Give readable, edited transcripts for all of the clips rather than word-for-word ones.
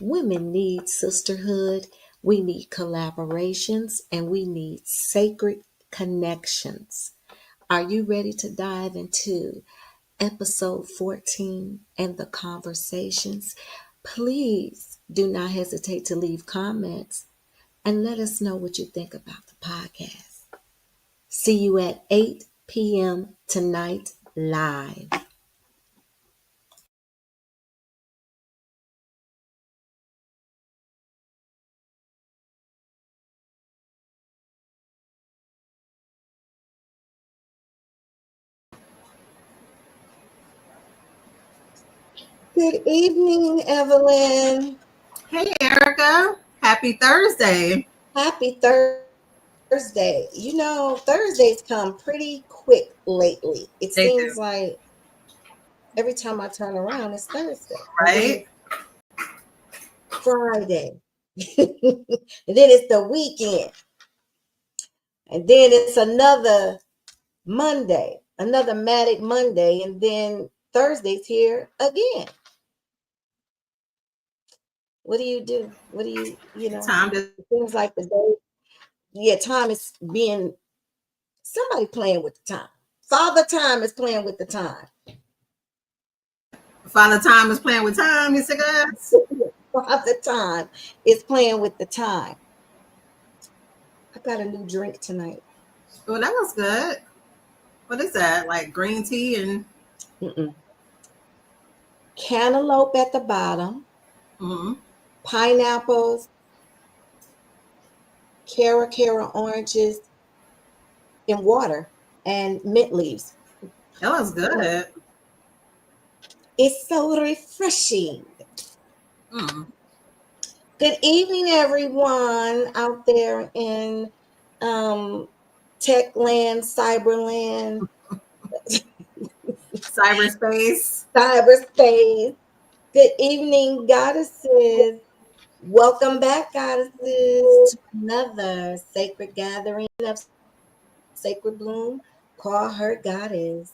Women need sisterhood, we need collaborations, and we need sacred connections. Are you ready to dive into episode 14 and the conversations? Please do not hesitate to leave comments and let us know what you think about the podcast. See you at 8 p.m. tonight live. Good evening, Evelyn. Hey, Erica. Happy Thursday. Happy Thursday. Thursdays come pretty quick lately. It They do, seems like every time I turn around, it's Thursday. And then right? it's Friday. And then it's the weekend. And then it's another Monday, another Matic Monday. And then Thursday's here again. What do you do? What do Time to it seems like the day, yeah, time is being, somebody playing with the time. Father Time is playing with the time. Father Time is playing with time, you see, guys. Father Time is playing with the time. I got a new drink tonight. Well, that was good. What is that? Like green tea and Mm-mm. Cantaloupe at the bottom, mm-hmm. pineapples, cara oranges, and water, and mint leaves. That was good. It's so refreshing. Mm. Good evening, everyone out there in tech land, cyberland, Cyberspace. cyberspace. Good evening, goddesses. Welcome back, goddesses, to another sacred gathering of Sacred Bloom. Call her goddess.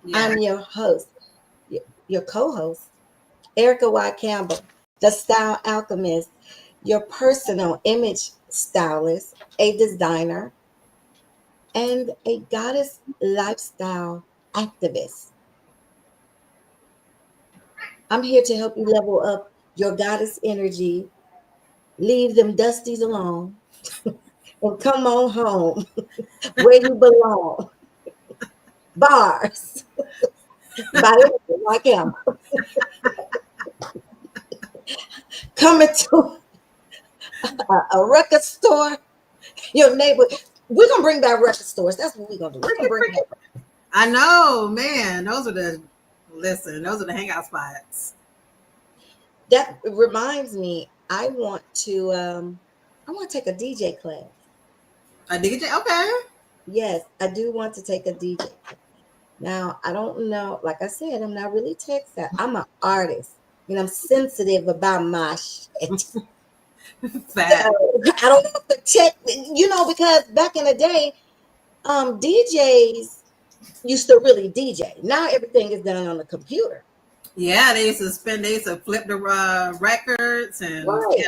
Yeah. I'm your host, your co-host, Erica Y. Campbell, the style alchemist, your personal image stylist, a designer, and a goddess lifestyle activist. I'm here to help you level up your goddess energy, leave them dusties alone, and come on home where you belong. Bars by Erica Y. Campbell. Coming to a record store, your neighbor. We're gonna bring back record stores. That's what we're gonna do. We're gonna bring back. I know, man. Those are the hangout spots. That reminds me. I want to take a DJ class. A DJ, okay. Yes, I do want to take a DJ. Now, I don't know. Like I said, I'm not really tech savvy. I'm an artist, and I'm sensitive about my shit. So, Fat. I don't want the tech, because back in the day, DJs used to really DJ. Now everything is done on the computer. Yeah, they used to flip the records and Right. yeah,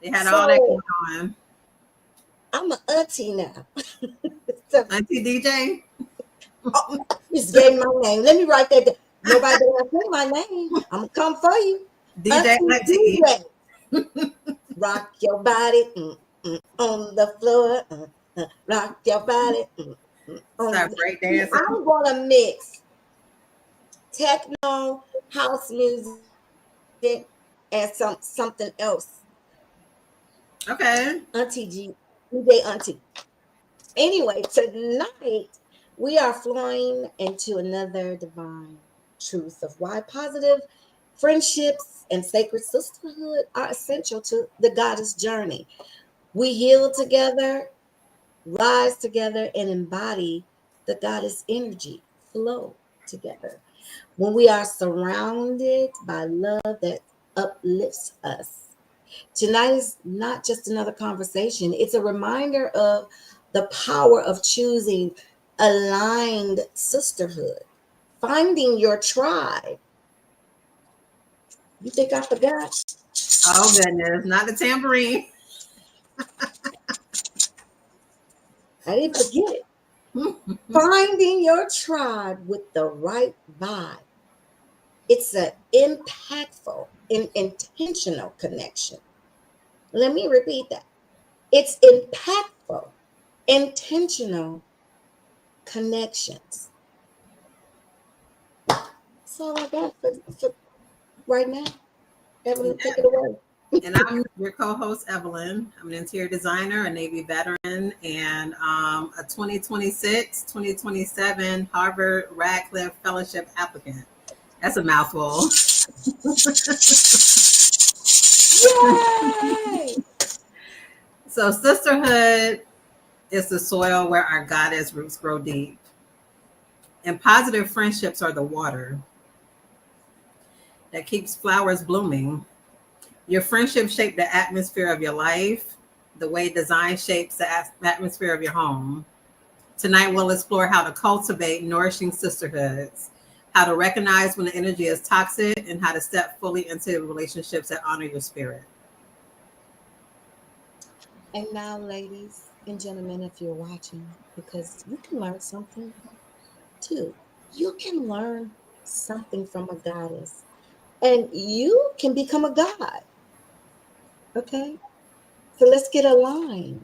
they had all that So going on. I'm an auntie now. So, Auntie DJ. oh, just gave me my name. Let me write that down. Nobody better say my name. I'm gonna come for you. DJ Auntie Auntie. DJ. Rock your body on the floor. Rock your body on Start the. break See, dancing. I'm gonna mix techno, house music, and something else. Okay. Auntie G, DJ Auntie. Anyway, tonight we are flying into another divine truth of why positive friendships and sacred sisterhood are essential to the goddess journey. We heal together, rise together, and embody the goddess energy, flow together. When we are surrounded by love that uplifts us. Tonight is not just another conversation, it's a reminder of the power of choosing aligned sisterhood, finding your tribe. You think I forgot? Oh goodness, not the tambourine. I didn't forget it. Finding your tribe with the right vibe. It's an impactful and intentional connection. Let me repeat that. It's impactful, intentional connections. That's all I got for right now. Evelyn, take it away. And I'm your co-host, Evelyn. I'm an interior designer, a Navy veteran, and a 2026-2027 Harvard Radcliffe Fellowship applicant. That's a mouthful. Yay! So, sisterhood is the soil where our goddess roots grow deep, and positive friendships are the water that keeps flowers blooming. Your friendships shape the atmosphere of your life, the way design shapes the atmosphere of your home. Tonight, we'll explore how to cultivate nourishing sisterhoods, how to recognize when the energy is toxic, and how to step fully into relationships that honor your spirit. And now, ladies and gentlemen, if you're watching, because you can learn something too. You can learn something from a goddess, and you can become a god. Okay? So let's get aligned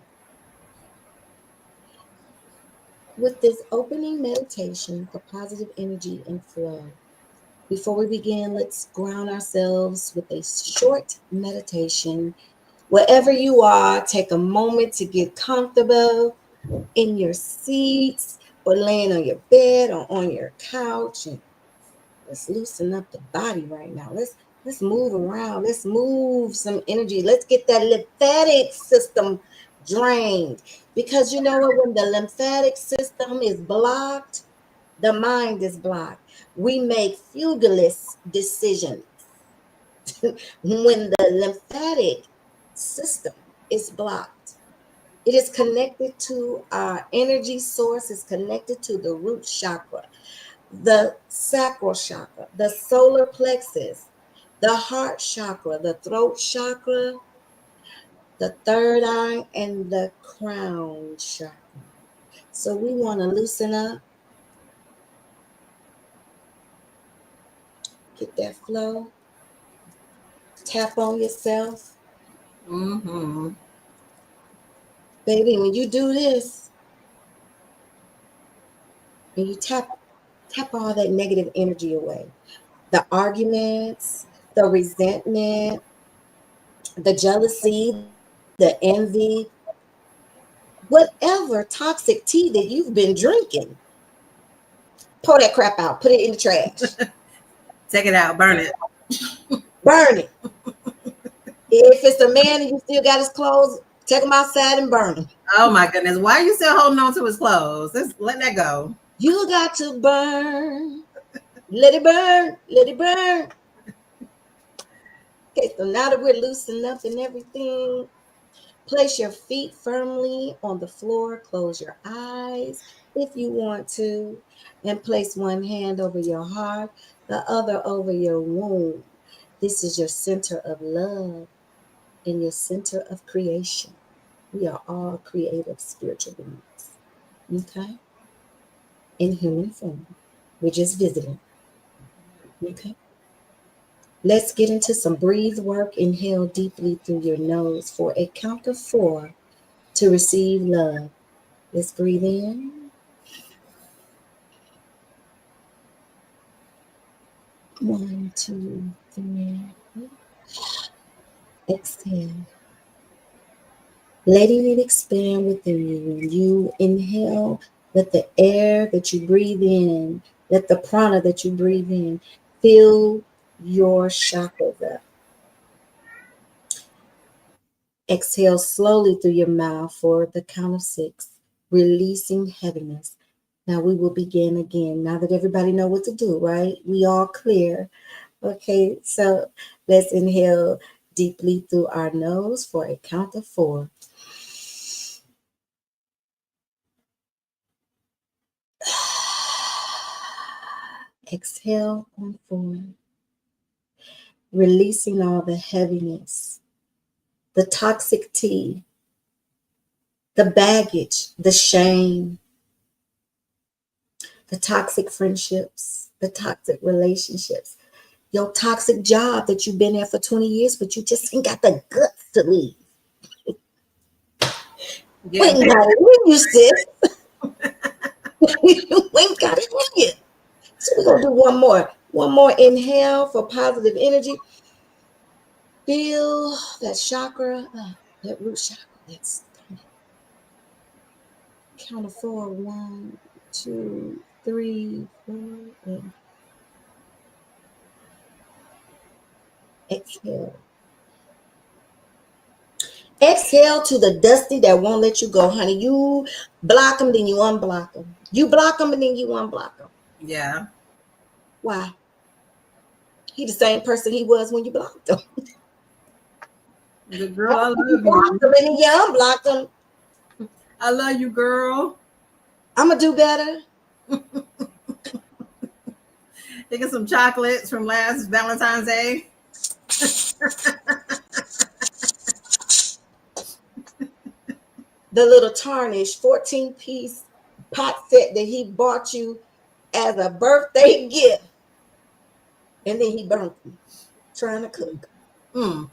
with this opening meditation for positive energy and flow. Before we begin, let's ground ourselves with a short meditation. Wherever you are, take a moment to get comfortable in your seats or laying on your bed or on your couch, and let's loosen up the body right now. Let's move around. Let's move some energy. Let's get that lymphatic system drained. Because you know what? When the lymphatic system is blocked, the mind is blocked. We make fugulous decisions. When the lymphatic system is blocked, it is connected to our energy source, is connected to the root chakra, the sacral chakra, the solar plexus, the heart chakra, the throat chakra, the third eye, and the crown chakra. So we want to loosen up, get that flow, tap on yourself. Mm-hmm. Baby, when you do this and you tap all that negative energy away, the arguments, the resentment, the jealousy, the envy, whatever toxic tea that you've been drinking, pour that crap out, put it in the trash, Take it out, burn it. burn it. If it's a man and you still got his clothes, take them outside and burn them. Oh my goodness, why are you still holding on to his clothes? Let that go. You got to burn. Let it burn. Let it burn. Okay, so now that we're loosened up and everything, place your feet firmly on the floor. Close your eyes if you want to, and place one hand over your heart, the other over your womb. This is your center of love and your center of creation. We are all creative spiritual beings, okay? In human form. We're just visiting, okay? Let's get into some breathe work. Inhale deeply through your nose for a count of 4 to receive love. Let's breathe in. 1, 2, 3. Exhale. Letting it expand within you. When you inhale, let the air that you breathe in, let the prana that you breathe in fill your chakras up. Exhale slowly through your mouth for the count of 6, releasing heaviness. Now we will begin again. Now that everybody know what to do, right? We all clear. Okay, so let's inhale deeply through our nose for a count of 4. Exhale on 4. releasing all the heaviness, the toxic tea, the baggage, the shame, the toxic friendships, the toxic relationships, your toxic job that you've been there for 20 years, but you just ain't got the guts to leave. We Yeah. ain't got it in you, sis. You ain't got it in you. So we're gonna do one more. One more inhale for positive energy. Feel that chakra, that root chakra. That's count of four. One, two, three, four, and exhale. Exhale to the dusty that won't let you go, honey. You block them, then you unblock them. You block them, and then you unblock them. Yeah. Why? He the same person he was when you blocked him. Good girl, I After you love blocked you. him and then you unblocked him, I love you, girl. I'm gonna do better. They get some chocolates from last Valentine's Day. The little tarnished 14-piece pot set that he bought you as a birthday gift, and then he burnt them trying to cook. Mm.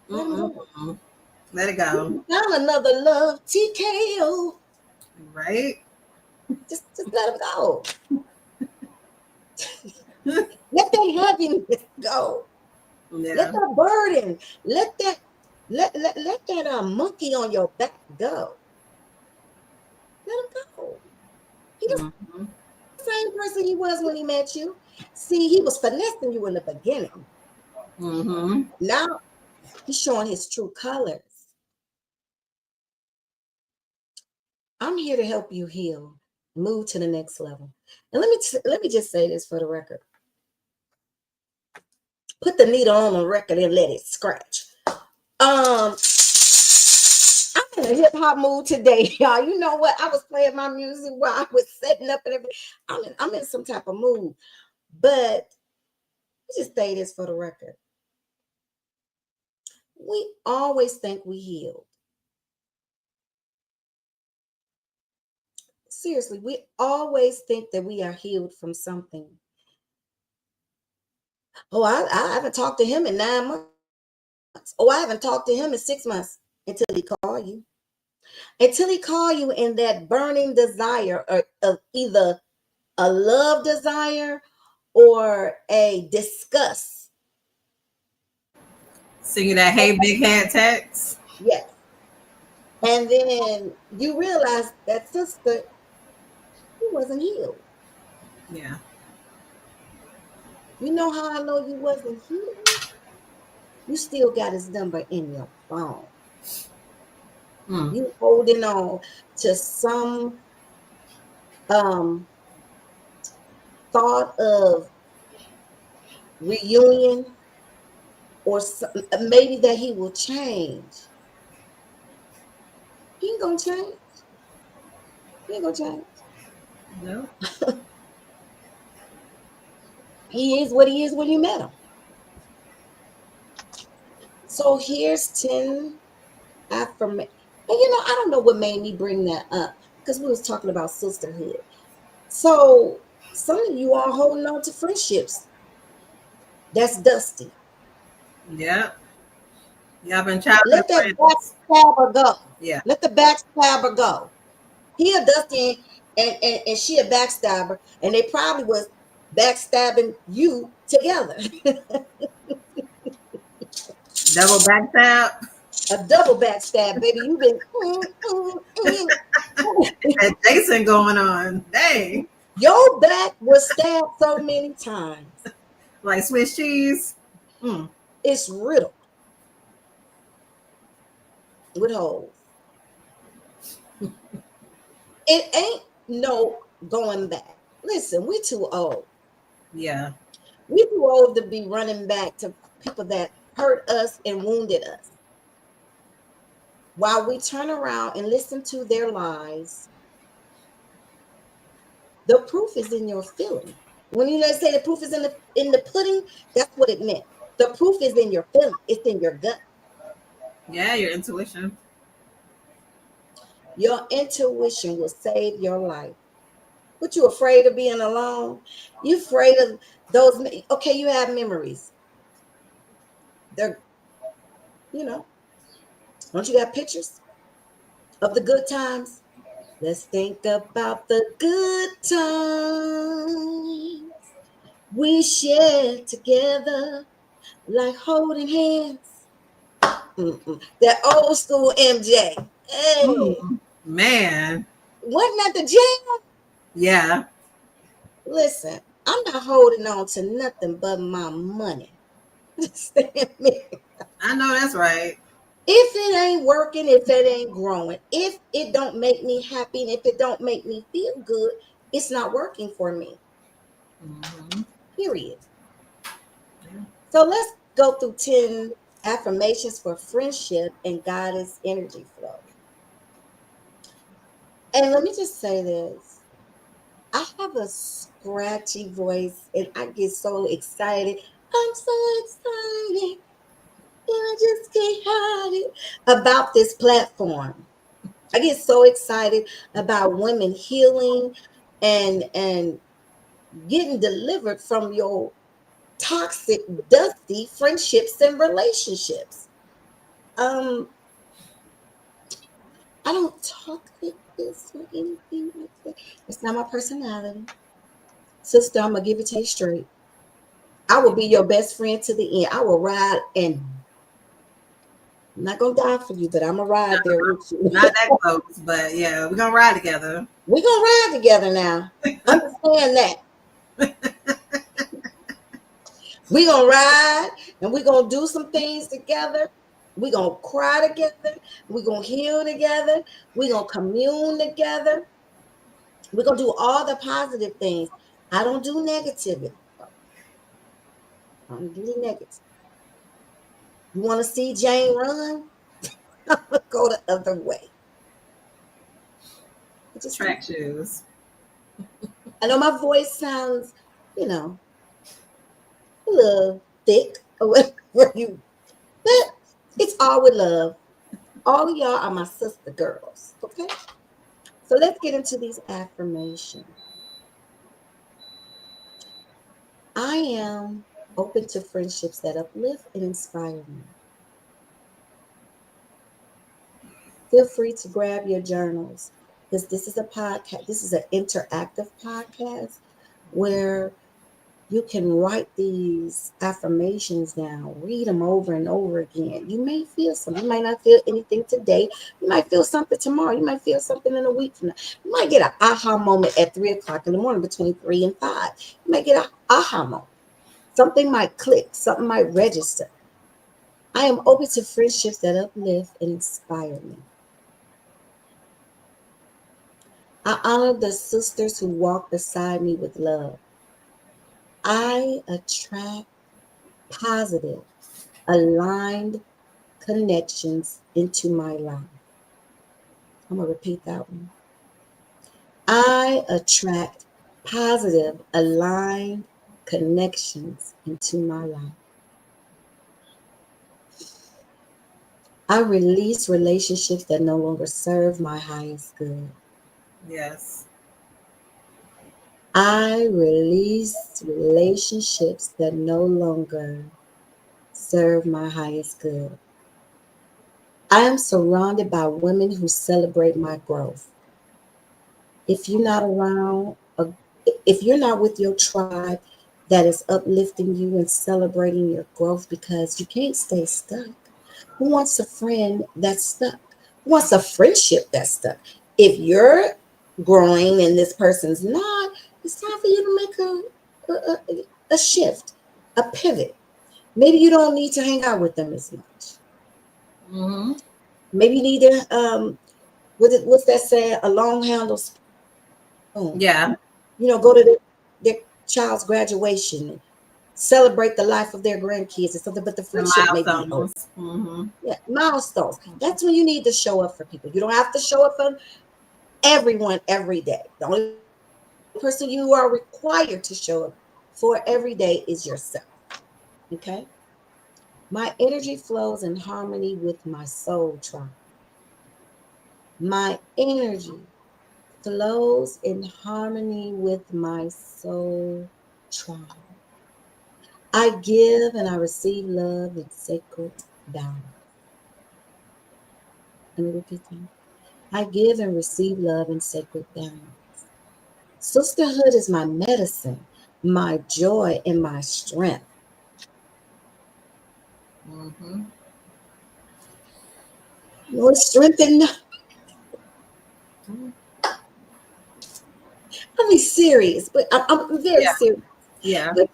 Let him go. Mm-mm-mm. Let it go. Found another love, TKO. Right? Just let him go. Let that heaviness go. Let Yeah. that burden. Let that monkey on your back go. Let him go. He the Mm-hmm. same person he was when he met you. See, he was finessing you in the beginning. Mm-hmm. Now he's showing his true colors. I'm here to help you heal, move to the next level. And let me just say this for the record. Put the needle on the record and let it scratch. I'm in a hip hop mood today, y'all. You know what? I was playing my music while I was setting up and everything. I'm in some type of mood. But just say this for the record. We always think we healed. Seriously, we always think that we are healed from something. Oh, I haven't talked to him in 9 months. Oh, I haven't talked to him in 6 months until he call you. Until he call you in that burning desire of either a love desire or a disgust. Singing that Hey Big Head text. Yes. And then you realize that sister, he wasn't healed. Yeah. You know how I know you wasn't healed? You still got his number in your phone. Mm. You holding on to some um thought of reunion or maybe that he will change. He ain't gonna change. He ain't gonna change. No. He is what he is when you met him. So here's 10 affirmation. And I don't know what made me bring that up because we was talking about sisterhood. So some of you are holding on to friendships. That's dusty. Yeah. Y'all been childhood Let that friends. backstabber go. Yeah. Let the backstabber go. He a dusty and she a backstabber, and they probably was backstabbing you together. Double backstab. A double backstab, baby. You've been That Jason going on. Dang. your back was stabbed so many times. Like Swiss cheese. Mm. It's riddled with holes. It ain't no going back. Listen, we too old. Yeah. We too old to be running back to people that hurt us and wounded us. While we turn around and listen to their lies, the proof is in your feeling. When you say the proof is in the pudding, that's what it meant. The proof is in your feeling. It's in your gut. Yeah, your intuition. Your intuition will save your life. What, you afraid of being alone? You afraid of those? Okay, you have memories. They're, you know, don't you got pictures of the good times? Let's think about the good times we shared together, like holding hands. That old school MJ. Hey, Man. wasn't that the jam? Yeah. Listen, I'm not holding on to nothing but my money. Understand me? I know that's right. If it ain't working, if it ain't growing, if it don't make me happy, and if it don't make me feel good, it's not working for me. Hmm. Period. So let's go through 10 affirmations for friendship and goddess energy flow. And let me just say this. I have a scratchy voice and I get so excited. I'm so excited. And I just can't hide it about this platform. I get so excited about women healing and getting delivered from your toxic, dusty friendships and relationships. Um, I don't talk like this or anything like that. It's not my personality. Sister, I'm gonna give it to you straight. I will be your best friend to the end. I will ride and I'm not gonna die for you, but I'm gonna ride there with you. Not that close, but yeah, we're gonna ride together. We're gonna ride together now. Understand that. We're gonna ride and we're gonna do some things together. We're gonna cry together. We're gonna heal together. We're gonna commune together. We're gonna do all the positive things. I don't do negativity. I don't do the negative. You want to see Jane run? I'm gonna go the other way. I just do. Track shoes. I know my voice sounds, you know, a little thick or whatever you, but it's all with love. All of y'all are my sister girls. Okay. So let's get into these affirmations. I am open to friendships that uplift and inspire me. Feel free to grab your journals because this is a podcast. This is an interactive podcast where you can write these affirmations down, read them over and over again. You may feel something. You might not feel anything today. You might feel something tomorrow. You might feel something in a week from now. You might get an aha moment at 3 o'clock in the morning between 3 and 5. You might get an aha moment. Something might click. Something might register. I am open to friendships that uplift and inspire me. I honor the sisters who walk beside me with love. I attract positive, aligned connections into my life. I'm going to repeat that one. I attract positive, aligned connections into my life. I release relationships that no longer serve my highest good. Yes. I release relationships that no longer serve my highest good. I am surrounded by women who celebrate my growth. If you're not around, if you're not with your tribe that is uplifting you and celebrating your growth because you can't stay stuck. Who wants a friend that's stuck? Who wants a friendship that's stuck? If you're growing and this person's not, it's time for you to make a shift, a pivot. Maybe you don't need to hang out with them as much. Hmm. Maybe you need to what's that saying? A long handle spoon. Yeah. Go to their child's graduation, celebrate the life of their grandkids or something, but the The friendship may be over. milestones. Hmm. Yeah, milestones. That's when you need to show up for people. You don't have to show up for everyone every day. The only person you are required to show up for every day is yourself. Okay? My energy flows in harmony with my soul tribe. My energy flows in harmony with my soul tribe. I give and I receive love and sacred balance. Let me repeat that. I give and receive love and sacred balance. Sisterhood is my medicine, my joy, and my strength. Mm-hmm. Lord, strengthen. I mean, serious, but I'm very Yeah. serious. Yeah. But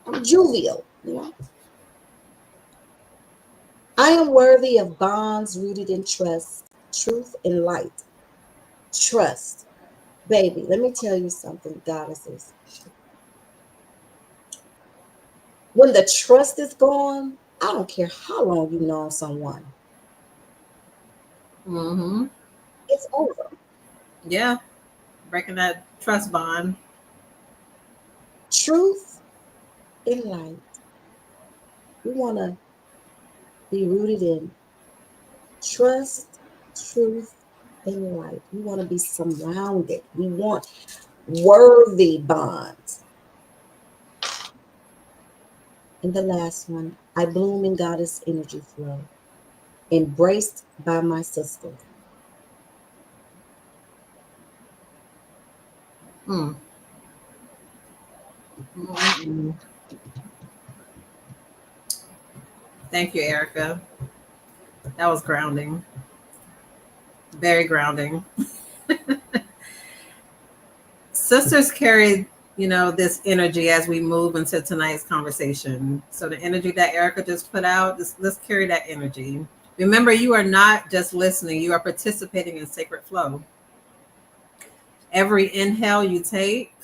I'm jovial. I am worthy of bonds rooted in trust, truth, and light. Trust, baby. Let me tell you something, goddesses. When the trust is gone, I don't care how long you know someone. Mm-hmm. It's over. Yeah. Breaking that trust bond. Truth and light. We want to be rooted in trust, truth, and light. We want to be surrounded. We want worthy bonds. And the last one, I bloom in goddess energy flow, embraced by my sisters. Mm. Mm-mm. Thank you, Erica. That was grounding. Very grounding. Sisters carry, this energy as we move into tonight's conversation. So the energy that Erica just put out, let's carry that energy. Remember, you are not just listening, you are participating in sacred flow. Every inhale you take,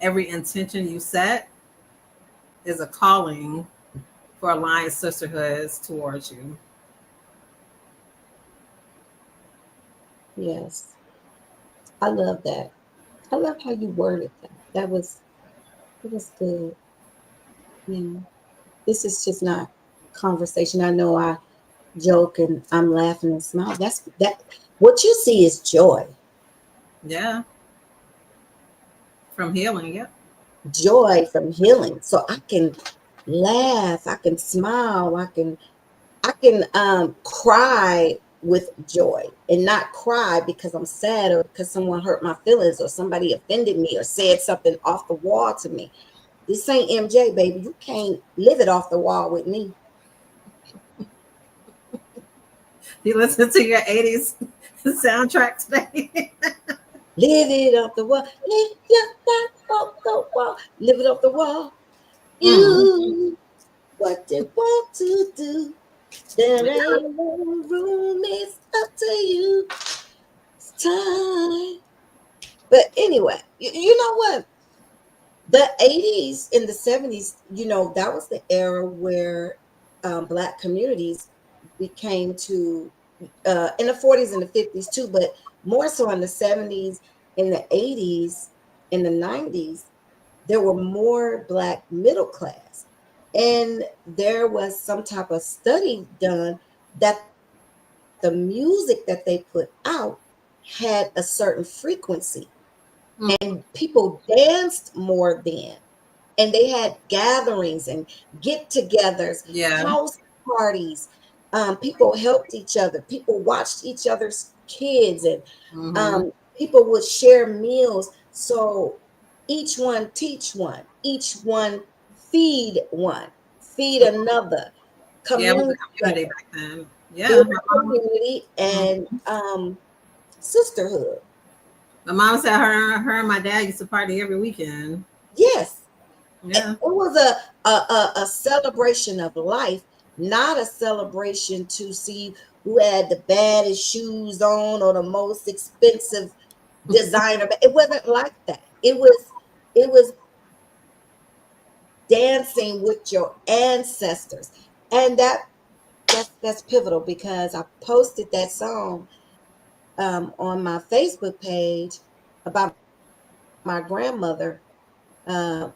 every intention you set is a calling for aligned sisterhoods towards you. Yes, I love that. I love how you worded that. That was good. This is just not conversation. I know I joke and I'm laughing and smile. That's that. What you see is joy, Yeah, from healing. Yep. joy from healing. So I can laugh, I can smile, I can cry with joy and not cry because I'm sad or because someone hurt my feelings or somebody offended me or said something off the wall to me. This ain't MJ, baby. You can't live it off the wall with me. You listen to your 80s soundtrack today. Live it off the wall. Live your life off the wall. Live it off the wall. Mm. You what you want to do. There ain't no room. It's up to you. It's time. But anyway, you know what? The 80s and the 70s, that was the era where Black communities became to, in the 40s and the 50s too, but more so in the 70s, in the 80s, in the 90s, there were more Black middle class. And there was some type of study done that the music that they put out had a certain frequency and Mm. people danced more then, and they had gatherings and get-togethers, Yeah. house parties. People helped each other. People watched each other's kids, and Mm-hmm. people would share meals. So each one teach one, each one feed another, Yeah, it was commune a community together, back then. Yeah. build community and sisterhood. My mom said her and my dad used to party every weekend. Yes, it Yeah. was a celebration of life, not a celebration to see who had the baddest shoes on or the most expensive designer. It wasn't like that. It was dancing with your ancestors, and that's pivotal because I posted that song on my Facebook page about my grandmother. Uh,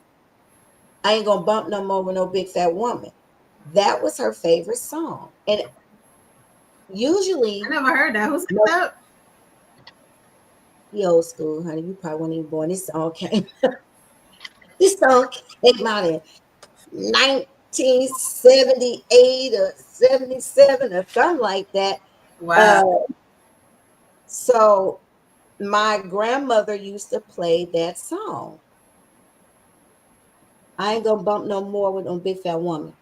I I ain't gonna bump no more with no big fat woman. That was her favorite song. And I usually, never heard that. Who sang no, that? the old school, honey, you probably weren't even born. This song came out in 1978 or 77 or something like that. Wow. Uh, so my grandmother used to play that song. I ain't gonna bump no more with no big fat woman.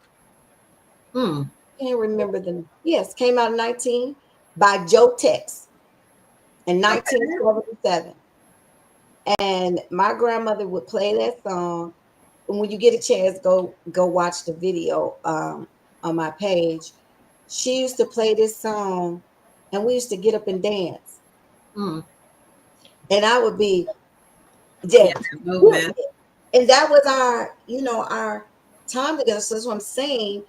Hmm. Can't remember the yes, came out in 19 by Joe Tex in Okay. 1977. And my grandmother would play that song. And when you get a chance, go watch the video on my page. She used to play this song, and we used to get up and dance. Hmm. And I would be Yeah, just that movement. and that was our time together. So that's what I'm saying.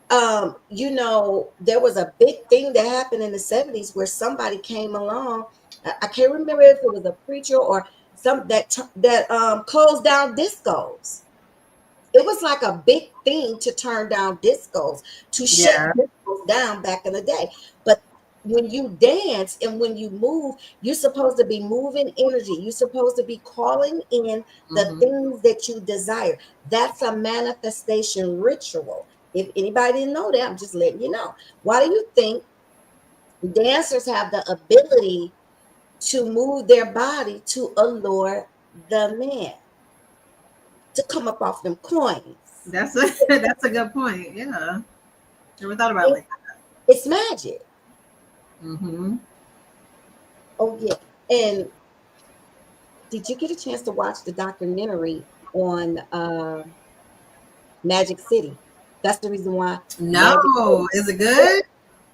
There was a big thing that happened in the 70s where somebody came along. I can't remember if it was a preacher or some that closed down discos. It was like a big thing to turn down discos, to shut Yeah. discos down back in the day. But when you dance and when you move, you're supposed to be moving energy. You're supposed to be calling in the Hmm. things that you desire. That's a manifestation ritual. If anybody didn't know that, I'm just letting you know. Why do you think dancers have the ability to move their body to allure the man to come up off them coins? That's a that's a good point. Yeah. Never thought about it It, like that. it's magic. Mm-hmm. Oh yeah. And did you get a chance to watch the documentary on Magic City? That's the reason why Magic No, City. is it Yeah. good?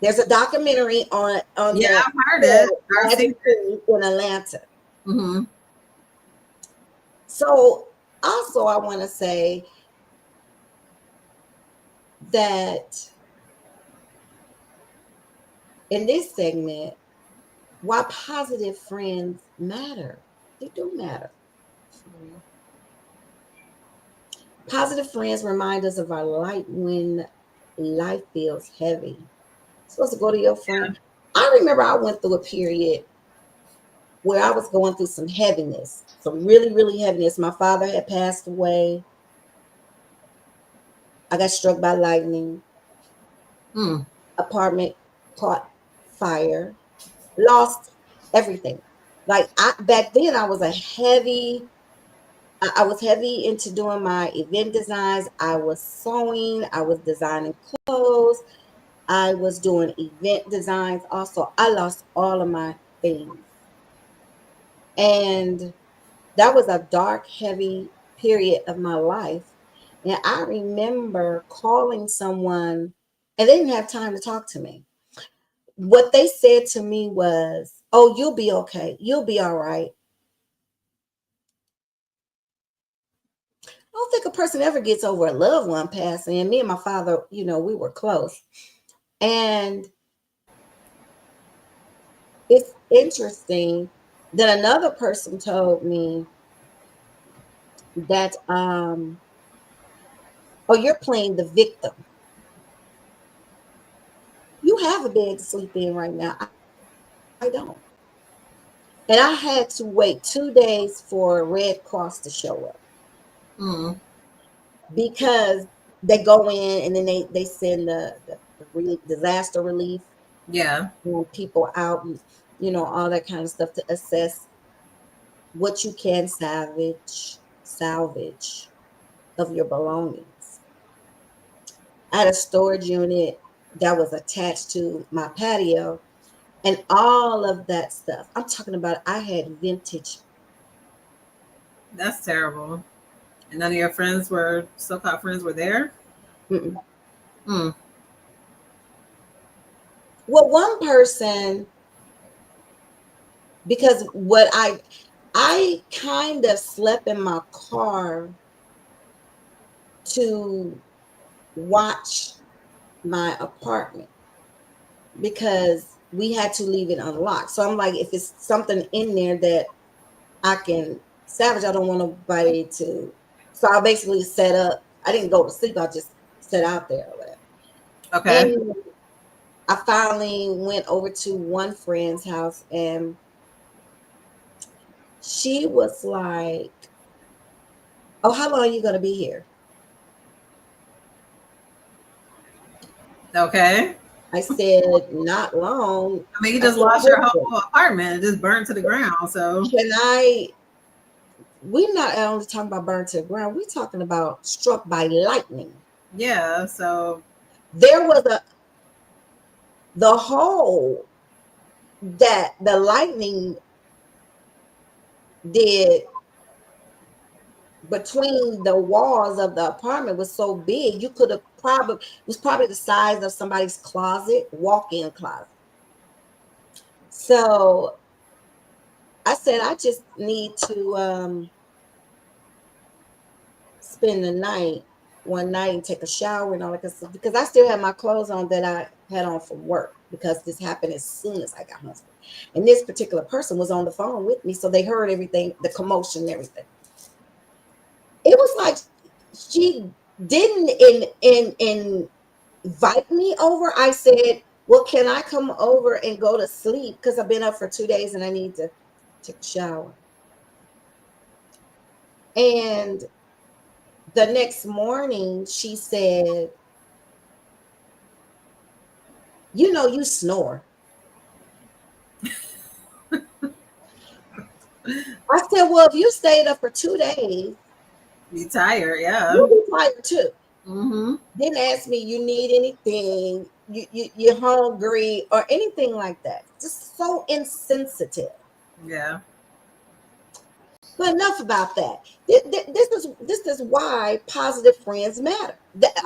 There's a documentary on Yeah, the I've heard it. I've Magic seen it. City in Atlanta. Mm-hmm. So also I want to say that in this segment, why positive friends matter. They do matter. Positive friends remind us of our light when life feels heavy. Supposed to go to your friend. I remember I went through a period where I was going through some heaviness, some really, really heaviness. My father had passed away. I got struck by lightning. Mm. Apartment caught fire. Lost everything. Like back then, I was a heavy. I was heavy into doing my event designs. I was sewing. I was designing clothes. I was doing event designs. Also, I lost all of my things. And that was a dark, heavy period of my life. And I remember calling someone, and they didn't have time to talk to me. What they said to me was, "Oh, you'll be okay. You'll be all right." I don't think a person ever gets over a loved one passing. And me and my father, we were close. And it's interesting that another person told me that, "Oh, you're playing the victim. You have a bed to sleep in right now. I don't." And I had to wait 2 days for Red Cross to show up Mm. because they go in and then they send the disaster relief Yeah. people out and all that kind of stuff to assess what you can salvage of your belongings. I had a storage unit that was attached to my patio and all of that stuff. I'm talking about I had vintage. That's terrible. And none of your friends were so-called friends were there? Mm-mm. Mm. Well, one person, because what I kind of slept in my car to watch my apartment because we had to leave it unlocked. So I'm like, if it's something in there that I can salvage, I don't want nobody to So I basically set up. I didn't go to sleep. I just sat out there or whatever. Okay. And I finally went over to one friend's house, and she was like, "Oh, how long are you gonna be here?" Okay. I said, "Not long." I mean, you I just said, lost your "Listen, whole apartment. It just burned to the ground. So, can I?" We're not only talking about burned to the ground. We're talking about struck by lightning. yeah. So, There was the hole that the lightning did between the walls of the apartment was so big you could have probably, it was probably the size of somebody's closet, walk-in closet. So I said I just need to spend the night one night and take a shower and all that good stuff, because I still had my clothes on that I had on from work, because this happened as soon as I got home. And this particular person was on the phone with me, so they heard everything, the commotion and everything. It was like she didn't invite me over. I said, "Well, can I come over and go to sleep? Because I've been up for 2 days and I need to take a shower." And the next morning, she said, "You know, you snore." I said, "Well, if you stayed up for 2 days, be tired. Yeah. you'll be tired too." Mm-hmm. Didn't ask me, "You need anything? You're hungry or anything like that." Just so insensitive. Yeah. But enough about that. This is why positive friends matter.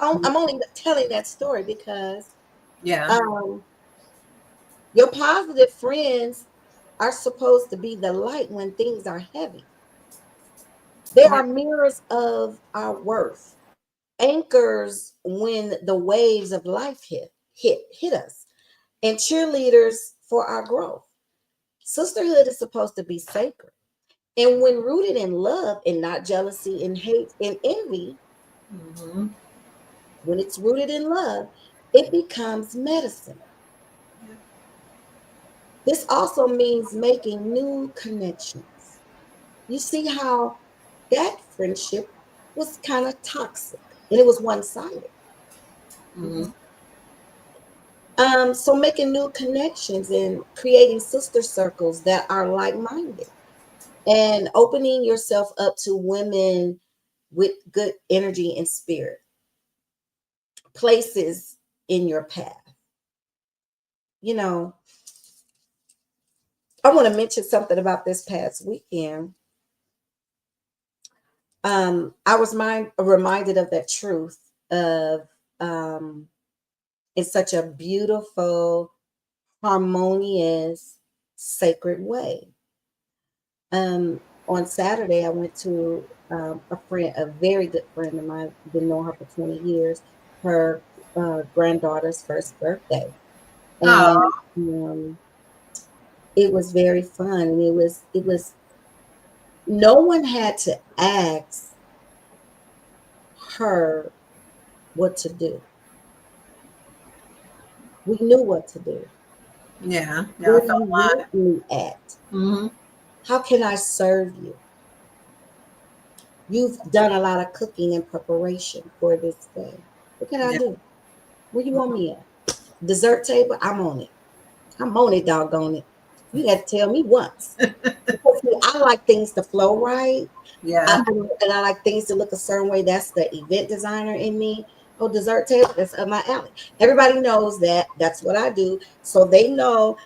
I'm only telling that story because Yeah. um, your positive friends are supposed to be the light when things are heavy. They Yeah. are mirrors of our worth, anchors when the waves of life hit us, and cheerleaders for our growth. Sisterhood is supposed to be sacred. And when rooted in love and not jealousy and hate and envy, Mm-hmm. when it's rooted in love, it becomes medicine. This also means making new connections. You see how that friendship was kind of toxic and it was one sided. Mm-hmm. So making new connections and creating sister circles that are like minded and opening yourself up to women with good energy and spirit, places in your path. You know, I want to mention something about this past weekend. I was reminded of that truth of um, in such a beautiful, harmonious, sacred way. On Saturday, I went to a very good friend of mine, been knowing her for 20 years, her granddaughter's first birthday. And Oh, it was very fun. And it was, no one had to ask her what to do. We knew what to do. yeah. Yeah. I Where do felt you alive. want me at? Mm-hmm. How can I serve you? You've done a lot of cooking and preparation for this day. What can I Yeah. do? Where you want me at? Dessert table? I'm on it. I'm on it, doggone it. You got to tell me once. Because see, I like things to flow right. Yeah. And I like things to look a certain way. That's the event designer in me. Oh, dessert table, that's up my alley. Everybody knows that. That's what I do. So they know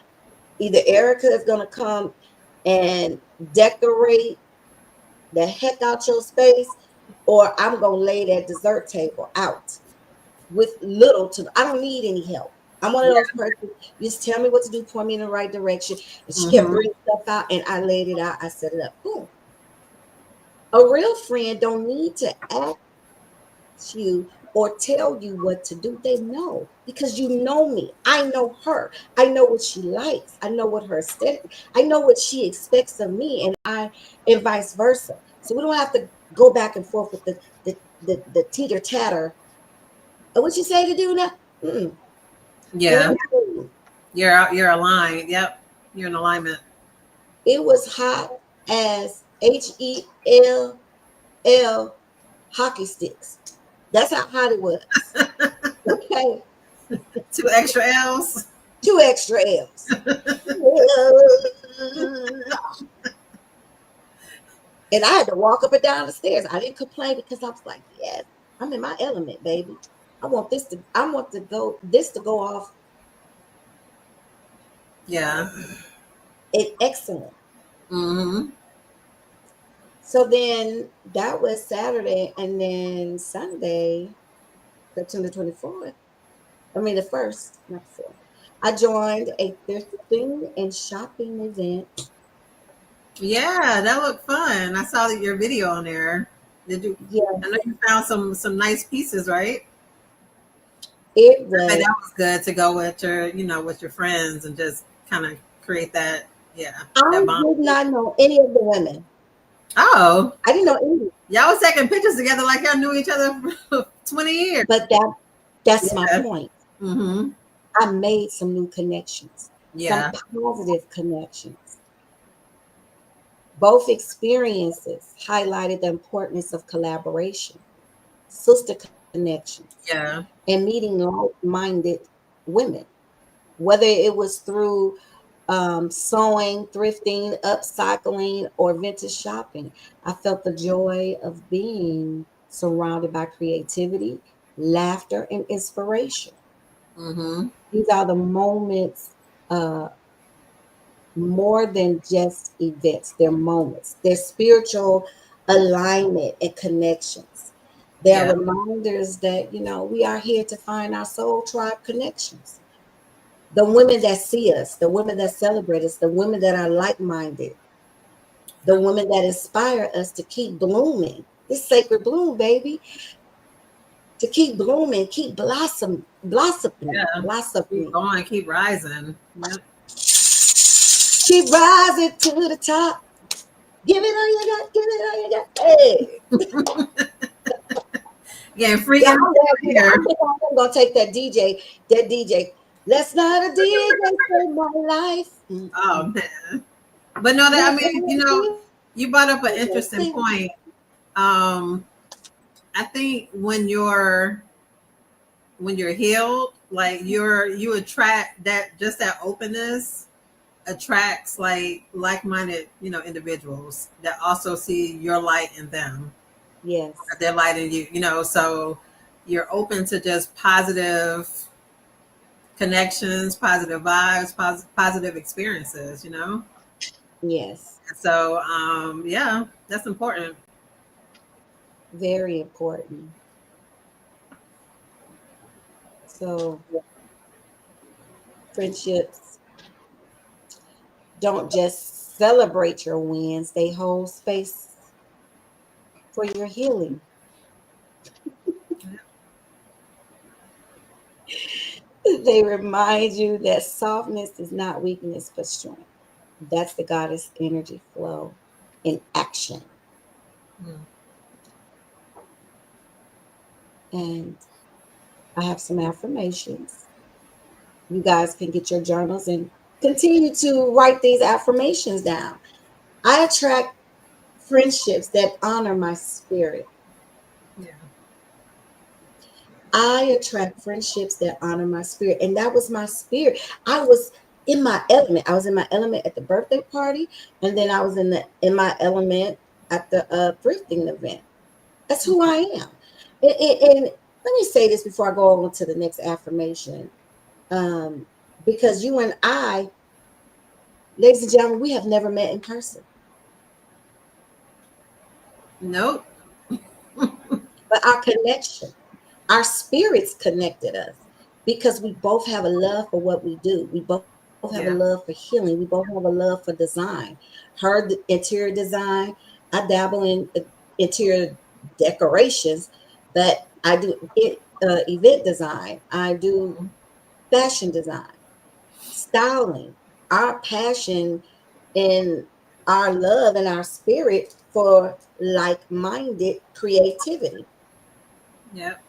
either Erica is going to come and decorate the heck out your space, or I'm going to lay that dessert table out with little to, I don't need any help. I'm one of Yeah. those persons, you just tell me what to do, point me in the right direction. And she kept Mm-hmm. bringing stuff out, and I laid it out. I set it up. Boom. A real friend don't need to ask you or tell you what to do. They know because you know me. I know her. I know what she likes. I know what her aesthetic. I know what she expects of me, and vice versa. So we don't have to go back and forth with the teeter tatter. What you say to do now? Mm-mm. Yeah. Very cool. You're aligned. Yep. You're in alignment. It was hot as HELL hockey sticks. That's how hot it was. Okay. Two extra L's. Two extra L's. And I had to walk up and down the stairs. I didn't complain because I was like, yes, I'm in my element, baby. I want to go this to go off Yeah. in excellent. Mm-hmm. So then that was Saturday, and then Sunday, September 24th. I mean the first, not the fourth. I joined a thrifting and shopping event. Yeah, that looked fun. I saw your video on there. Did you? I know Yes, you found some nice pieces, right? it I bet was. that was good to go with your, with your friends and just kind of create that, yeah, I that bond. did not know any of the women. Oh, I didn't know any, y'all was taking pictures together like y'all knew each other for 20 years. but that's my Yeah. point. Mm-hmm. I made some new connections, some Yeah. positive connections. Both experiences highlighted the importance of collaboration, sister connections, Yeah. and meeting like-minded women. Whether it was through sewing, thrifting, upcycling, or vintage shopping, I felt the joy of being surrounded by creativity, laughter, and inspiration. Mm-hmm. These are the moments, uh, more than just events, they're moments, they're spiritual alignment and connections. They are Yeah. reminders that, we are here to find our soul tribe connections. The women that see us, the women that celebrate us, the women that are like minded, the women that inspire us to keep blooming. This sacred bloom, baby, to keep blooming, keep blossoming, Yeah. Keep blossoming. going, keep rising. Yep. Keep rising to the top. Give it all you got, give it all you got. Hey. Yeah, free Yeah, energy right I here. think I'm gonna take that DJ. That DJ. Let's not a DJ save my life. Oh man. But no, that I Let's mean, not you brought up an a DJ interesting save. point. Um, I think when you're healed, like you attract that, just that openness attracts like-minded, individuals that also see your light in them, Yes, their light in you, so you're open to just positive connections, positive vibes, positive experiences. yes, And so yeah, that's important. very important. So friendships don't just celebrate your wins; they hold space for your healing. They remind you that softness is not weakness but strength. That's the goddess energy flow in action. Mm. And I have some affirmations. You guys can get your journals and continue to write these affirmations down. I attract friendships that honor my spirit. Yeah. I attract friendships that honor my spirit. And that was my spirit. I was in my element. I was in my element at the birthday party, and then I was in my element at the thrifting event. That's who I am. And let me say this before I go on to the next affirmation. Um, because you and I, ladies and gentlemen, we have never met in person. Nope. But our connection, our spirits connected us because we both have a love for what we do. We both have a love for Yeah. healing. We both have a love for design. Her interior design, I dabble in interior decorations, but I do event design. I do fashion design, styling. Our passion and our love and our spirit for like-minded creativity. Yep.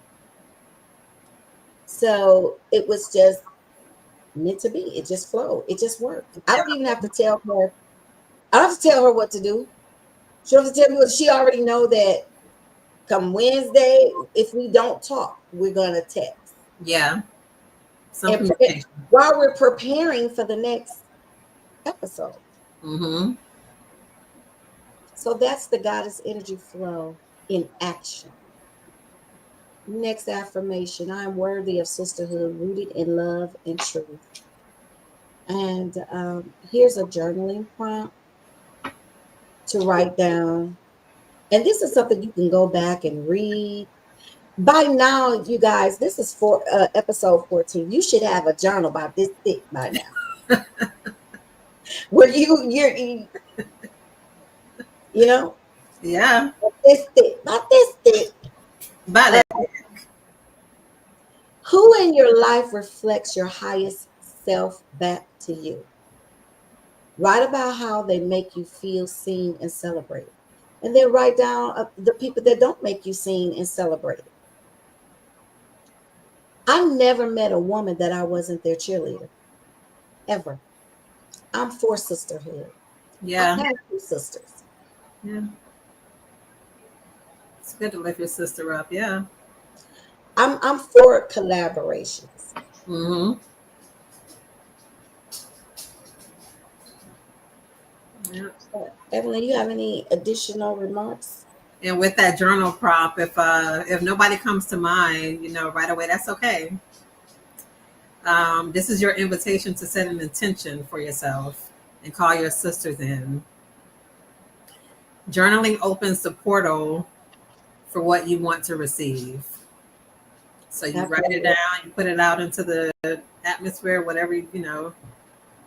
So it was just meant to be. It just flowed. It just worked. I don't even have to tell her. I don't have to tell her what to do. She don't have to tell me what she already know that come Wednesday, if we don't talk, we're gonna text. Yeah. Some And communication. while we're preparing for the next episode. Mm-hmm. So that's the goddess energy flow in action. Next affirmation: I am worthy of sisterhood, rooted in love and truth. And here's a journaling prompt to write down. And this is something you can go back and read. By now, you guys, this is for episode 14. You should have a journal about this thick by now, where you know, Yeah. about this thick. By Uh, that. who in your life reflects your highest self back to you? Write about how they make you feel seen and celebrated. And then write down the people that don't make you seen and celebrated. I never met a woman that I wasn't their cheerleader, ever. I'm for sisterhood. I Yeah. have two sisters. Yeah. It's good to lift your sister up. Yeah. I'm for collaborations. Mm-hmm. Yeah. Evelyn, you have any additional remarks? And with that journal prompt, if nobody comes to mind, right away, that's okay. This is your invitation to set an intention for yourself and call your sisters in. Journaling opens the portal for what you want to receive. So you write it Absolutely. down, you put it out into the atmosphere, whatever,